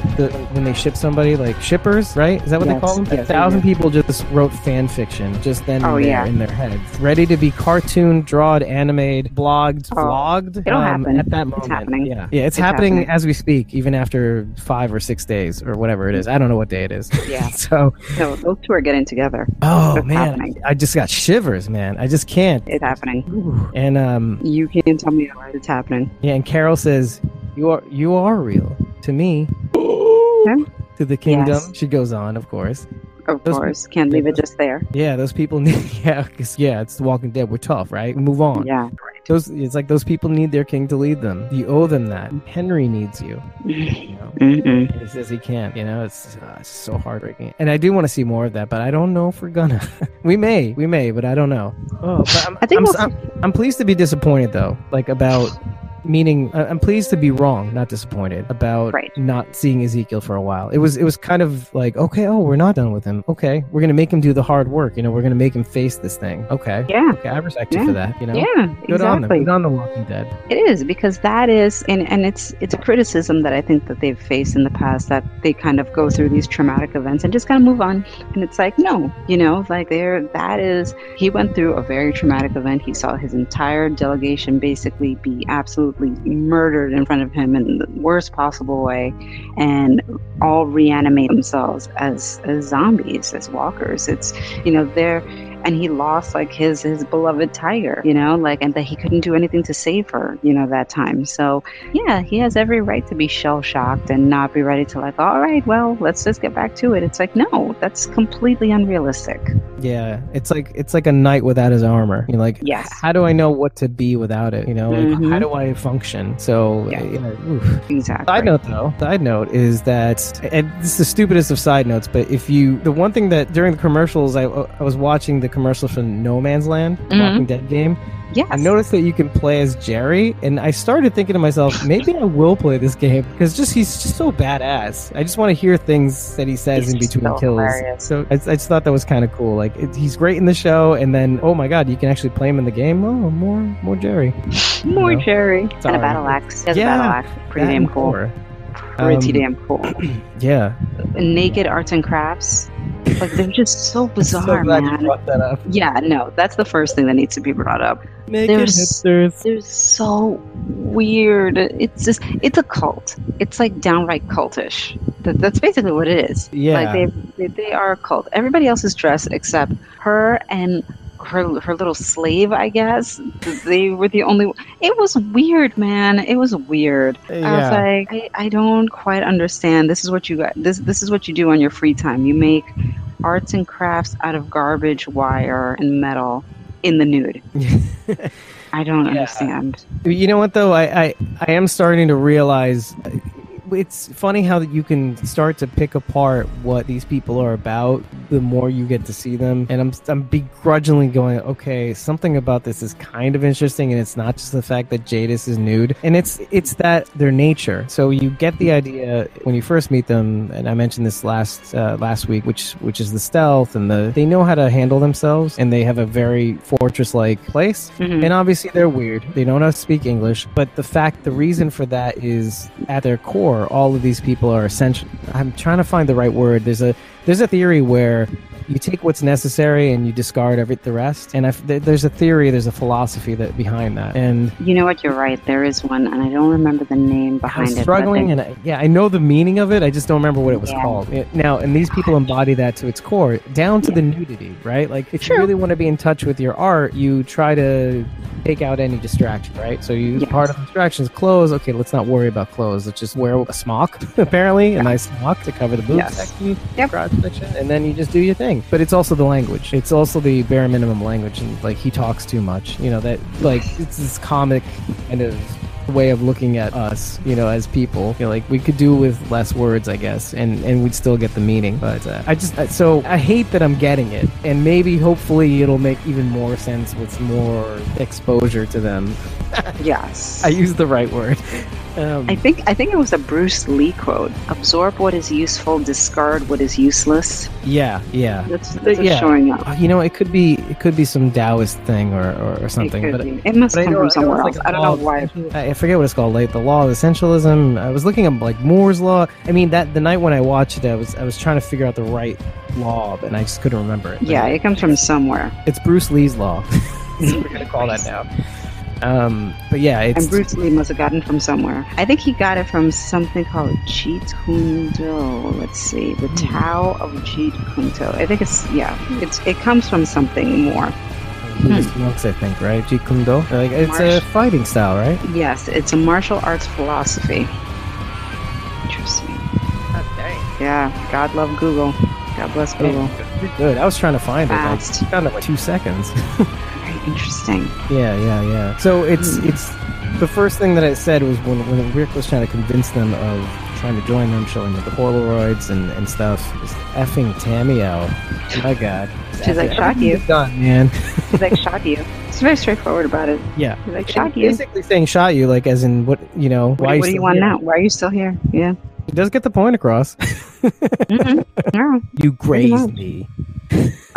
Speaker 4: When they ship somebody, like shippers, right? Is that what they call them?
Speaker 5: Yes,
Speaker 4: 1,000 people just wrote fan fiction, just then and there in their heads, ready to be cartoon, drawed, animated, blogged, vlogged.
Speaker 5: It'll happen
Speaker 4: at that moment.
Speaker 5: It's happening.
Speaker 4: Yeah, it's happening as we speak, even after 5 or 6 days or whatever it is. I don't know what day it is.
Speaker 5: Yeah.
Speaker 4: So
Speaker 5: no, those two are getting together.
Speaker 4: Oh
Speaker 5: It's
Speaker 4: man,
Speaker 5: happening.
Speaker 4: I just got shivers, man. I just can't.
Speaker 5: It's happening.
Speaker 4: And
Speaker 5: You can't tell me how it's happening.
Speaker 4: yeah, and Carol says, you are real to me,
Speaker 5: Okay.
Speaker 4: to the kingdom.
Speaker 5: Yes.
Speaker 4: She goes on, of course.
Speaker 5: Of course. Can't leave it just there.
Speaker 4: Yeah, those people need. It's The Walking Dead. We're tough, right? Move on.
Speaker 5: Yeah.
Speaker 4: It's like those people need their king to lead them. You owe them that. Henry needs you. And he says he can't. It's so heartbreaking. And I do want to see more of that, but I don't know if we're gonna. we may, but I don't know. Oh, but I'm pleased to be disappointed though. Like about. Meaning, I'm pleased to be wrong, not disappointed about not seeing Ezekiel for a while. It was kind of like, okay, we're not done with him. Okay, we're gonna make him do the hard work. We're gonna make him face this thing. Okay,
Speaker 5: yeah,
Speaker 4: okay, I respect you for that.
Speaker 5: Yeah,
Speaker 4: good on them. Good on The Walking Dead.
Speaker 5: It is, because that is, and it's a criticism that I think that they've faced in the past, that they kind of go through these traumatic events and just kind of move on. And it's like, no, like he went through a very traumatic event. He saw his entire delegation basically be absolutely murdered in front of him in the worst possible way, and all reanimate themselves as zombies, as walkers. It's and he lost like his beloved tiger, and that he couldn't do anything to save her, that time. So yeah, he has every right to be shell shocked and not be ready to like, all right, well, let's just get back to it. It's like, no, that's completely unrealistic.
Speaker 4: Yeah, it's like a knight without his armor. You're like,
Speaker 5: yes,
Speaker 4: how do I know what to be without it? Like, how do I function? So
Speaker 5: exactly.
Speaker 4: Side note is that, and this is the stupidest of side notes, but the one thing that during the commercials, I was watching the commercial for No Man's Land, the Walking Dead game.
Speaker 5: Yes.
Speaker 4: I noticed that you can play as Jerry, and I started thinking to myself, maybe I will play this game, because he's just so badass. I just want to hear things that he says in between kills.
Speaker 5: Hilarious.
Speaker 4: So I just thought that was kind of cool. Like, he's great in the show, and then, oh my god, you can actually play him in the game. Oh, more Jerry.
Speaker 5: More Jerry.
Speaker 4: Sorry.
Speaker 5: And a battle axe. He has a battle axe. Pretty damn cool. Pretty damn cool.
Speaker 4: Yeah.
Speaker 5: Naked arts and crafts. Like, they're just so bizarre,
Speaker 4: so glad
Speaker 5: man.
Speaker 4: You brought that up.
Speaker 5: Yeah, no, that's the first thing that needs to be brought up.
Speaker 4: Naked hipsters.
Speaker 5: They're so weird. It's a cult. It's like downright cultish. That's basically what it is.
Speaker 4: Yeah.
Speaker 5: Like they are a cult. Everybody else is dressed except her and her little slave, I guess. They were the only. It was weird, man. It was weird.
Speaker 4: Yeah.
Speaker 5: I was like, I don't quite understand. This is what you got. This is what you do on your free time. You make arts and crafts out of garbage, wire, and metal in the nude. I don't understand.
Speaker 4: You know what though? I am starting to realize. It's funny how you can start to pick apart what these people are about the more you get to see them, and I'm begrudgingly going, okay, something about this is kind of interesting, and it's not just the fact that Jadis is nude, and it's that their nature. So you get the idea when you first meet them, and I mentioned this last week, which is the stealth, and they know how to handle themselves, and they have a very fortress-like place, and obviously they're weird. They don't know how to speak English, but the reason for that is at their core, all of these people are essential. I'm trying to find the right word. There's a theory where you take what's necessary and you discard the rest. And there's a theory, there's a philosophy behind that. And
Speaker 5: you know what? You're right. There is one, and I don't remember the name behind it.
Speaker 4: Struggling, and I know the meaning of it. I just don't remember what it was called. And these people embody that to its core, down to the nudity, right? Like, if you really want to be in touch with your art, you try to take out any distraction, right? So part of the distraction is clothes. Okay, let's not worry about clothes. Let's just wear a smock, apparently, a nice smock to cover the boob section, crotch section, and then you just do your thing. But it's also the language. It's also the bare minimum language, and like, he talks too much. You know, that, like, it's this comic kind of way of looking at us, you know, as people. You know, like, we could do with less words, I guess, and we'd still get the meaning. But so I hate that I'm getting it, and maybe hopefully it'll make even more sense with more exposure to them.
Speaker 5: Yes,
Speaker 4: I used the right word.
Speaker 5: I think it was a Bruce Lee quote: "Absorb what is useful, discard what is useless." Yeah. That's showing up.
Speaker 4: You know, it could be some Taoist thing or something.
Speaker 5: It must come from somewhere else. I don't know why.
Speaker 4: I forget what it's called. Like the law of essentialism. I was looking up like Moore's law. I mean, that the night when I watched it, I was trying to figure out the right law, and I just couldn't remember it.
Speaker 5: Yeah, it comes from somewhere.
Speaker 4: It's Bruce Lee's law. We're gonna call that now. But yeah,
Speaker 5: and Bruce Lee must have gotten from somewhere. I think he got it from something called Jeet Kune Do. Let's see, the Tao of Jeet Kune Do. I think it comes from something more.
Speaker 4: Buddhist monks, I think, right? Jeet Kune Do. Like, it's a fighting style, right?
Speaker 5: Yes, it's a martial arts philosophy. Interesting.
Speaker 2: Okay.
Speaker 5: Yeah, God love Google. God bless Google.
Speaker 4: Good. I was trying to find
Speaker 5: Fast.
Speaker 4: it. I found it in like 2 seconds.
Speaker 5: Interesting.
Speaker 4: Yeah. So it's the first thing that I said was when Rick was trying to convince them of trying to join them, showing them the Polaroids and stuff. Just effing Tammy out. My God.
Speaker 5: She's like, shock you.
Speaker 4: Done, man.
Speaker 5: She's like, shock you. It's very straightforward about it.
Speaker 4: Yeah.
Speaker 5: She's like, shock you.
Speaker 4: Basically saying shot you, like as in what, you know, why
Speaker 5: what do you want now? Why are you still here? Yeah.
Speaker 4: It does get the point across.
Speaker 5: Mm-hmm. Yeah.
Speaker 4: You grazed me.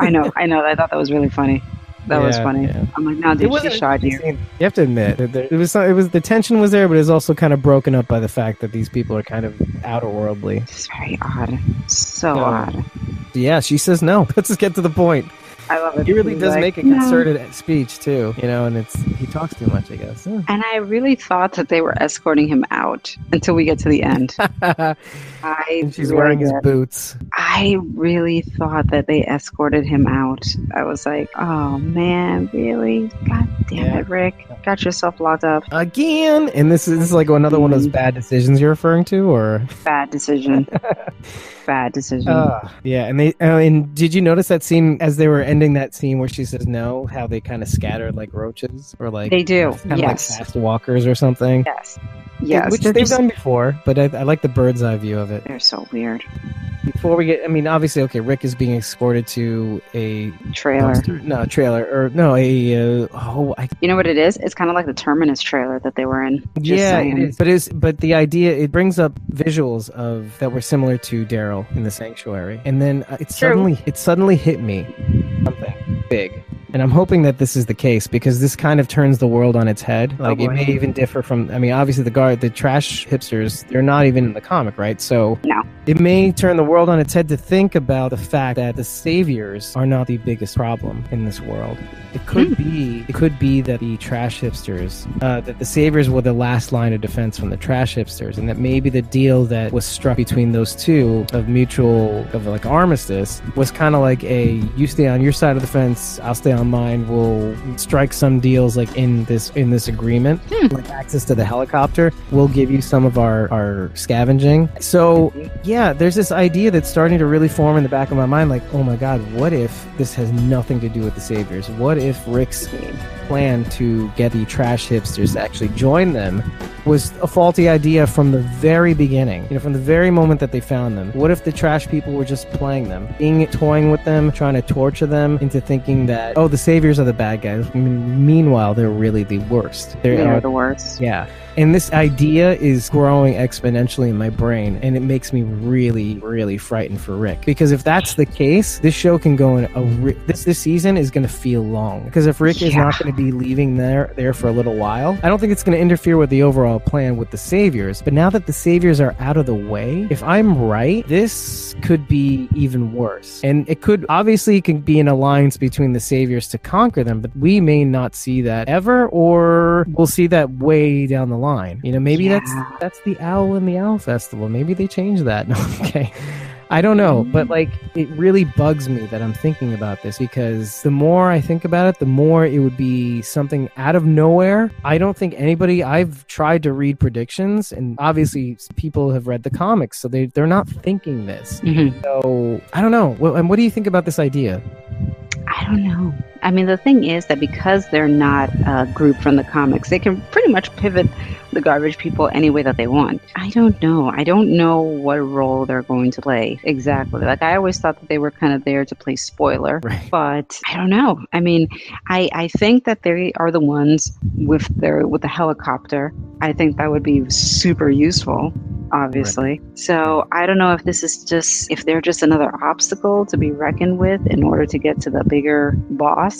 Speaker 5: I know. I thought that was really funny. That was funny. Yeah. I'm like, no, dude, she shot you.
Speaker 4: You have to admit, it was the tension was there, but it was also kind of broken up by the fact that these people are kind of outer-worldly.
Speaker 5: It's very odd. So odd.
Speaker 4: Yeah, she says no. Let's just get to the point.
Speaker 5: I love it.
Speaker 4: He really does make a concerted speech too, you know, and he talks too much, I guess. Yeah.
Speaker 5: And I really thought that they were escorting him out until we get to the end.
Speaker 4: She's wearing his boots.
Speaker 5: I really thought that they escorted him out. I was like, oh man, really? God damn it, Rick. Got yourself locked up.
Speaker 4: Again! And this is like another one of those bad decisions you're referring to, or?
Speaker 5: Bad decision. Bad decision.
Speaker 4: Yeah, and and did you notice that scene as they were ending that scene where she says no, how they kind of scattered like roaches, or like
Speaker 5: they do,
Speaker 4: kind of like fast walkers or something?
Speaker 5: Yes,
Speaker 4: which they've done before, but I like the bird's eye view of it.
Speaker 5: They're so weird.
Speaker 4: Before we get, I mean, obviously, okay, Rick is being escorted to a
Speaker 5: trailer.
Speaker 4: You know
Speaker 5: what it is? It's kind of like the Terminus trailer that they were in.
Speaker 4: It is. But the idea, it brings up visuals that were similar to Daryl in the Sanctuary, and then it suddenly hit me something big. And I'm hoping that this is the case, because this kind of turns the world on its head. Like, it may even differ from, I mean, obviously the trash hipsters, they're not even in the comic, right? So
Speaker 5: no.
Speaker 4: It may turn the world on its head to think about the fact that the saviors are not the biggest problem in this world. It could be that the trash hipsters, that the saviors were the last line of defense from the trash hipsters, and that maybe the deal that was struck between those two of like armistice was kind of like you stay on your side of the fence, I'll stay on mine. We'll strike some deals like in this agreement, like access to the helicopter. We'll give you some of our scavenging. So yeah, there's this idea that's starting to really form in the back of my mind, like, oh my God, what if this has nothing to do with the saviors? What if Rick's plan to get the trash hipsters to actually join them was a faulty idea from the very beginning? You know, from the very moment that they found them. What if the trash people were just playing them, toying with them, trying to torture them into thinking that, oh, the saviors are the bad guys. I mean, meanwhile, they're really the worst.
Speaker 5: They are the worst.
Speaker 4: Yeah. And this idea is growing exponentially in my brain, and it makes me really, really frightened for Rick. Because if that's the case, this show can go in this season is going to feel long. Because if Rick is not going to be leaving there for a little while. I don't think it's going to interfere with the overall plan with the Saviors, but now that the Saviors are out of the way, if I'm right, this could be even worse. And it could be an alliance between the Saviors to conquer them, but we may not see that ever, or we'll see that way down the line. Maybe that's the Owl and the Owl Festival. Maybe they change that. No, okay. I don't know, but it really bugs me that I'm thinking about this, because the more I think about it, the more it would be something out of nowhere. I don't think I've tried to read predictions, and obviously people have read the comics, so they're not thinking this. Mm-hmm. So I don't know. And what do you think about this idea?
Speaker 5: I don't know. I mean, the thing is that because they're not a group from the comics, they can pretty much pivot the garbage people any way that they want. I don't know. I don't know what role they're going to play exactly. I always thought that they were kind of there to play spoiler, right. But I don't know. I mean, I think that they are the ones with the helicopter. I think that would be super useful, obviously. Right. So I don't know if they're just another obstacle to be reckoned with in order to get to the bigger boss,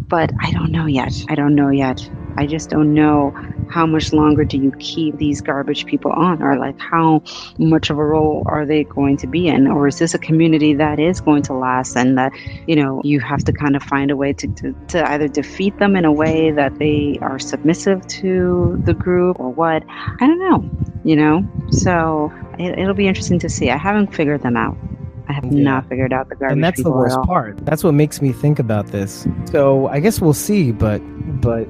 Speaker 5: but I don't know yet. I just don't know how much longer do you keep these garbage people on, or how much of a role are they going to be in, or is this a community that is going to last, and that you have to kind of find a way to either defeat them in a way that they are submissive to the group, or what? I don't know, so it'll be interesting to see. I haven't figured them out. I have not figured out the garbage people.
Speaker 4: And that's the worst part. That's what makes me think about this. So I guess we'll see, but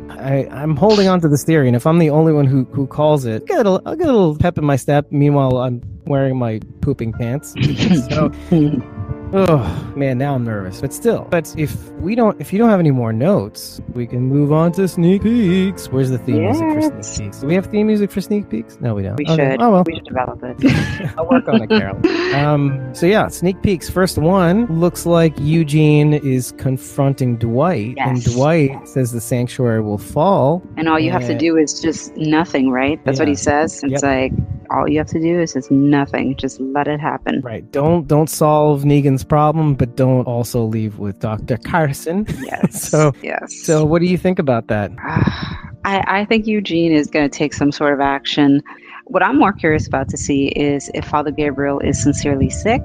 Speaker 4: I'm holding on to this theory, and if I'm the only one who calls it, I'll get a little pep in my step. Meanwhile, I'm wearing my pooping pants. So, oh man, now I'm nervous. But still, if you don't have any more notes, we can move on to sneak peeks. Where's the theme music for sneak peeks? Do we have theme music for sneak peeks? No, we don't.
Speaker 5: We should. Oh well, we should develop it.
Speaker 4: I'll work on it, Carol. So yeah, sneak peeks. First one looks like Eugene is confronting Dwight, and Dwight says the sanctuary will fall,
Speaker 5: and all you have to do is just nothing, right? That's what he says. It's all you have to do is just nothing. Just let it happen.
Speaker 4: Right. Don't solve Negan's problem, but don't also leave with Dr. Carson.
Speaker 5: Yes.
Speaker 4: So what do you think about that?
Speaker 5: I think Eugene is going to take some sort of action. What I'm more curious about to see is if Father Gabriel is sincerely sick,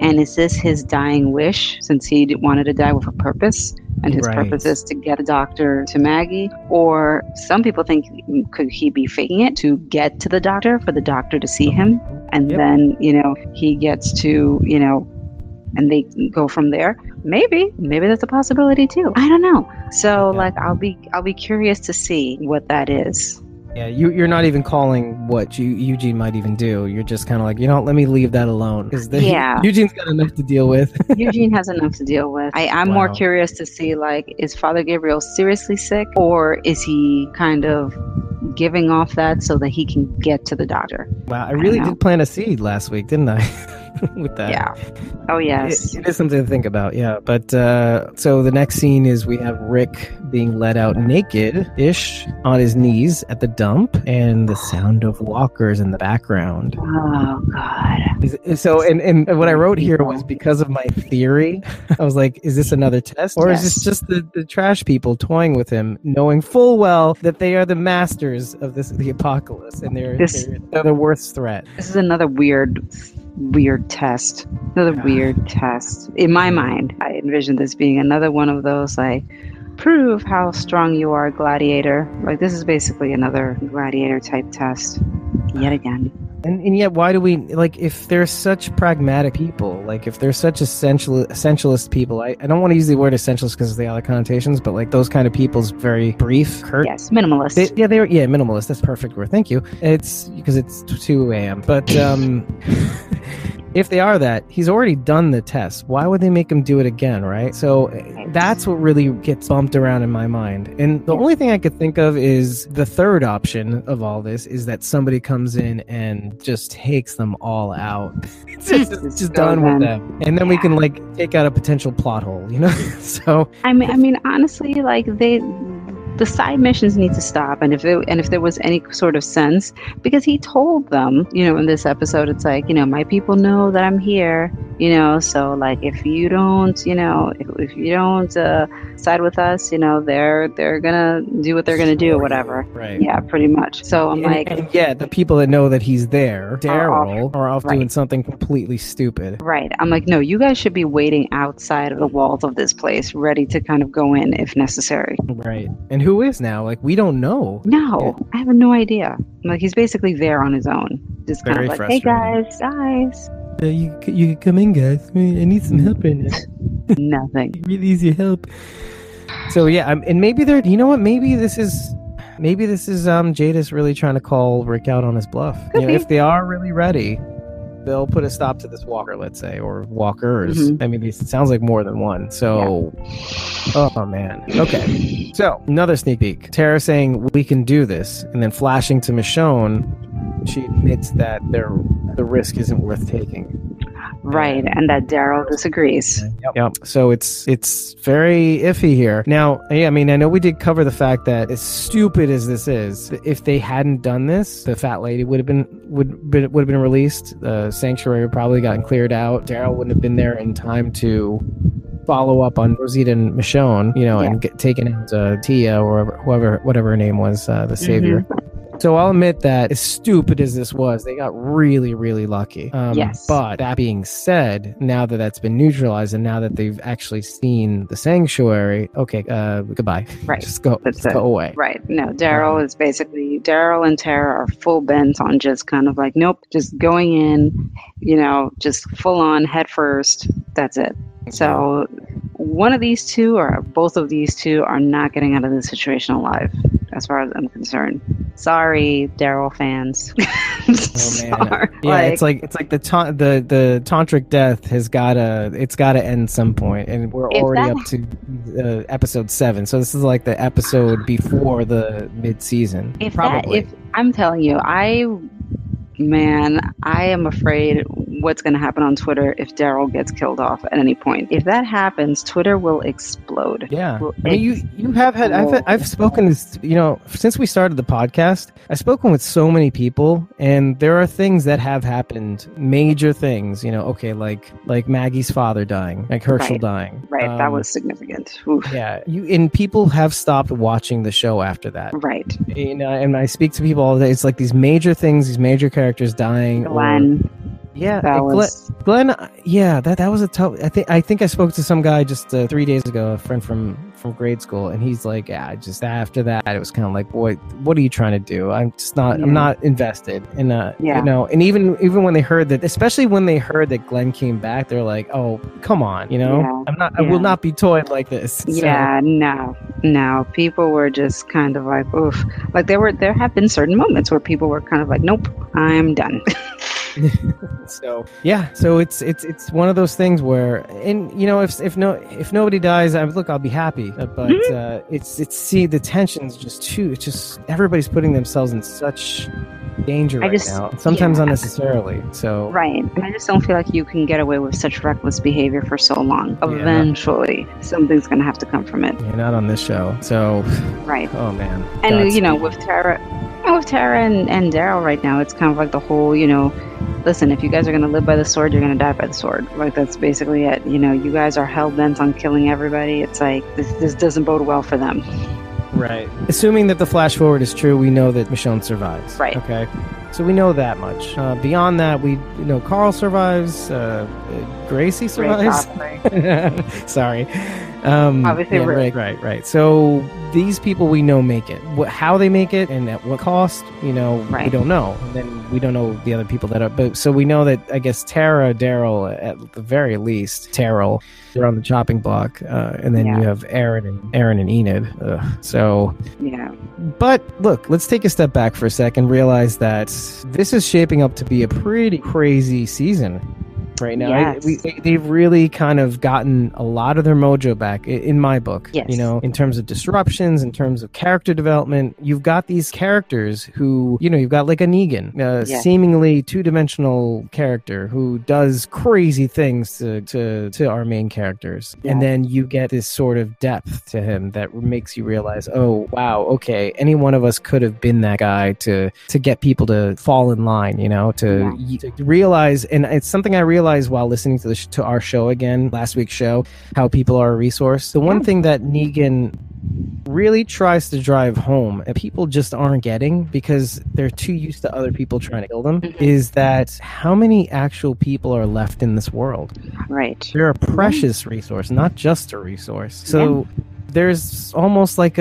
Speaker 5: and is this his dying wish, since he wanted to die with a purpose, and his purpose is to get a doctor to Maggie? Or some people think, could he be faking it to get to the doctor, for the doctor to see him, and then he gets to and they go from there? Maybe that's a possibility too. I don't know. So I'll be curious to see what that is.
Speaker 4: Yeah, you're not even calling what Eugene might even do. You're just kind of like, let me leave that alone. Because Eugene's got enough to deal with.
Speaker 5: Eugene has enough to deal with. I'm more curious to see, is Father Gabriel seriously sick? Or is he kind of giving off that so that he can get to the doctor?
Speaker 4: Wow, I really did plant a seed last week, didn't I? With that.
Speaker 5: Yeah. Oh, yes.
Speaker 4: It is something to think about, yeah. But so the next scene is we have Rick being let out naked-ish on his knees at the dump, and the sound of walkers in the background.
Speaker 5: Oh, God.
Speaker 4: So, and what I wrote here was because of my theory. I was like, is this another test? Or is this just the trash people toying with him, knowing full well that they are the masters of the apocalypse, and they're the worst threat?
Speaker 5: This is another weird test. Weird test. In my mind, I envision this being another one of those, prove how strong you are, gladiator. This is basically another gladiator type test yet again.
Speaker 4: And yet, why do we, if they're such pragmatic people, if they're such essentialist people, I don't want to use the word essentialist because of the other connotations, but those kind of people's very brief, curt.
Speaker 5: Yes, minimalist.
Speaker 4: Minimalist. That's a perfect word. Thank you. It's because it's 2 a.m. But if they are that, he's already done the test. Why would they make him do it again, right? So that's what really gets bumped around in my mind. And the only thing I could think of is the third option of all this is that somebody comes in and just takes them all out. just done with them. And then we can take out a potential plot hole, So
Speaker 5: I mean honestly, the side missions need to stop, and if there was any sort of sense, because he told them, in this episode, it's my people know that I'm here, you know, so like if you don't, you know, if you don't side with us, you know, they're gonna do what they're gonna do or whatever.
Speaker 4: Right.
Speaker 5: Yeah, pretty much. So I'm
Speaker 4: and yeah, the people that know that he's there, Daryl, are off
Speaker 5: right.
Speaker 4: doing something completely stupid.
Speaker 5: Right. I'm like, no, you guys should be waiting outside of the walls of this place, ready to kind of go in if necessary.
Speaker 4: Right. And who is now? Like, we don't know.
Speaker 5: No, I have no idea. Like, he's basically there on his own. Just kind
Speaker 4: Very
Speaker 5: of like, hey guys.
Speaker 4: You can come in, guys. I need some help in it.
Speaker 5: Nothing.
Speaker 4: Really easy help. So yeah, and maybe they're, you know what? Maybe this is Jadis really trying to call Rick out on his bluff. You know, if they are really ready, they'll put a stop to this walker, let's say, or walkers. I mean, it sounds like more than one. So, oh man. Okay. So another sneak peek. Tara saying we can do this, and then flashing to Michonne, she admits that the risk isn't worth taking.
Speaker 5: Right, and that Daryl disagrees.
Speaker 4: Yep. So it's very iffy here. Now, I mean, I know we did cover the fact that as stupid as this is, if they hadn't done this, the fat lady would have been released. The sanctuary would probably gotten cleared out. Daryl wouldn't have been there in time to follow up on Rosita and Michonne, you know, and get taken out Tia or whatever her name was, the savior. So I'll admit that as stupid as this was, they got really, really lucky.
Speaker 5: Yes.
Speaker 4: But that being said, now that that's been neutralized and now that they've actually seen the sanctuary, okay, goodbye.
Speaker 5: Right.
Speaker 4: Just go away.
Speaker 5: Right. No, Daryl is basically, Daryl and Tara are full bent on just kind of like, nope, just going in, you know, just full on head first. That's it. So one of these two or both of these two are not getting out of this situation alive, as far as I'm concerned. Sorry, Daryl fans.
Speaker 4: Oh man, yeah, it's like the tantric death has gotta end some point, and we're already up to episode 7. So this is like the episode before the mid-season.
Speaker 5: If I'm telling you, I am afraid what's going to happen on Twitter if Daryl gets killed off at any point. If that happens, Twitter will explode.
Speaker 4: Yeah. I mean, you have had, I've spoken to, you know, since we started the podcast, I've spoken with so many people, and there are things that have happened, major things, you know, okay, like Maggie's father dying, like Herschel dying.
Speaker 5: Right. That was significant. Oof.
Speaker 4: Yeah. And people have stopped watching the show after that.
Speaker 5: Right.
Speaker 4: You know, and I speak to people all day. It's like these major things, these major characters dying.
Speaker 5: Glenn.
Speaker 4: Yeah, Glenn. Yeah, that was a tough. I think I spoke to some guy just 3 days ago, a friend from grade school, and he's like, yeah, just after that, it was kind of like, boy, what are you trying to do? I'm just not. I'm not invested in you know. And even when they heard that, especially when they heard that Glenn came back, they're like, oh, come on, you know, I'm not. I will not be toyed like this.
Speaker 5: Yeah, so. No. People were just kind of like, oof. Like there have been certain moments where people were kind of like, nope, I'm done.
Speaker 4: So it's one of those things where, and you know, if nobody dies, I'll be happy, but it's the tension's just everybody's putting themselves in such danger now, sometimes unnecessarily. So
Speaker 5: right, and I just don't feel like you can get away with such reckless behavior for so long. Eventually something's gonna have to come from it.
Speaker 4: You're not on this show, so right. Oh man.
Speaker 5: And you know, with Tara and Daryl right now, it's kind of like the whole, you know, listen, if you guys are going to live by the sword, you're going to die by the sword. Like, that's basically it. You know, you guys are hell-bent on killing everybody. It's like, this doesn't bode well for them.
Speaker 4: Right. Assuming that the flash forward is true, we know that Michonne survives.
Speaker 5: Right.
Speaker 4: Okay. So we know that much. Beyond that, we know Carl survives. Gracie survives. Sorry.
Speaker 5: Obviously,
Speaker 4: right. So these people we know make it. How they make it and at what cost, you know, we don't know. And then we don't know the other people that are. But so we know that, I guess, Tara, Daryl, at the very least, Terrell, they're on the chopping block, and then you have Aaron and Enid. So yeah. But look, let's take a step back for a second. Realize that this is shaping up to be a pretty crazy season right now.
Speaker 5: Yes.
Speaker 4: They've really kind of gotten a lot of their mojo back in my book.
Speaker 5: Yes.
Speaker 4: You know, in terms of disruptions, in terms of character development, you've got these characters who, you know, you've got like a Negan, seemingly two-dimensional character who does crazy things to our main characters. And then you get this sort of depth to him that makes you realize, oh, wow, okay, any one of us could have been that guy to get people to fall in line, you know, to realize, and it's something I realized realized while listening to our show again, last week's show, how people are a resource. The one thing that Negan really tries to drive home, and people just aren't getting because they're too used to other people trying to kill them, is that how many actual people are left in this world?
Speaker 5: Right.
Speaker 4: They're a precious resource, not just a resource. So there's almost like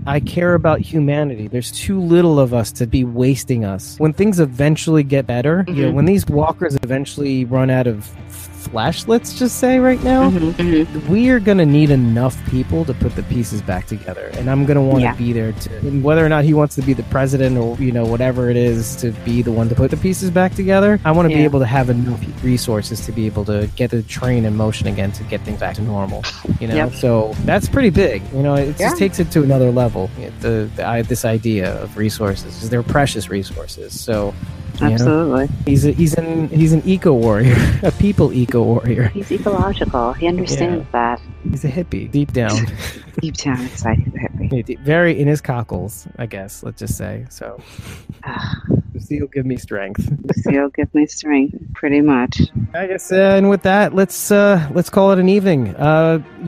Speaker 4: I care about humanity. There's too little of us to be wasting us. When things eventually get better, when these walkers eventually run out of flesh, let's just say right now, we are going to need enough people to put the pieces back together. And I'm going to want to be there to, whether or not he wants to be the president or, whatever it is to be the one to put the pieces back together, I want to be able to have enough resources to be able to get the train in motion again to get things back to normal, So that's pretty big. It just takes it to another level. This idea of resources, because they're precious resources. So absolutely, he's an eco warrior, a people eco warrior.
Speaker 5: He's ecological. He understands that.
Speaker 4: He's a hippie deep down.
Speaker 5: Deep down inside, he's a hippie.
Speaker 4: Very in his cockles, I guess. Let's just say so. Lucille, give me strength.
Speaker 5: Lucille, give me strength. Pretty much.
Speaker 4: I guess. And with that, let's call it an evening.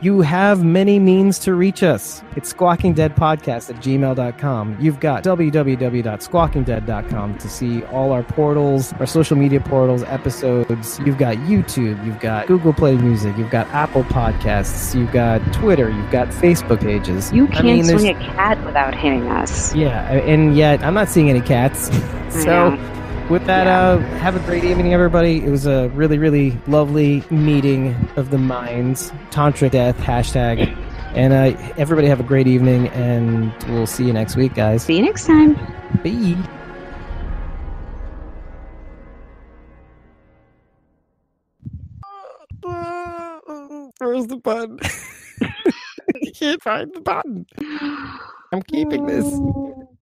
Speaker 4: You have many means to reach us. It's squawkingdeadpodcast@gmail.com. You've got www.squawkingdead.com to see all our portals, our social media portals, episodes. You've got YouTube. You've got Google Play Music. You've got Apple Podcasts. You've got Twitter. You've got Facebook pages.
Speaker 5: You can't swing a cat without hitting us.
Speaker 4: Yeah, and yet I'm not seeing any cats. So with that, have a great evening, everybody. It was a really, really lovely meeting of the minds. Tantra Death, hashtag. And everybody have a great evening, and we'll see you next week, guys.
Speaker 5: See you next time.
Speaker 4: Bye. Where's the button? I can't find the button. I'm keeping this.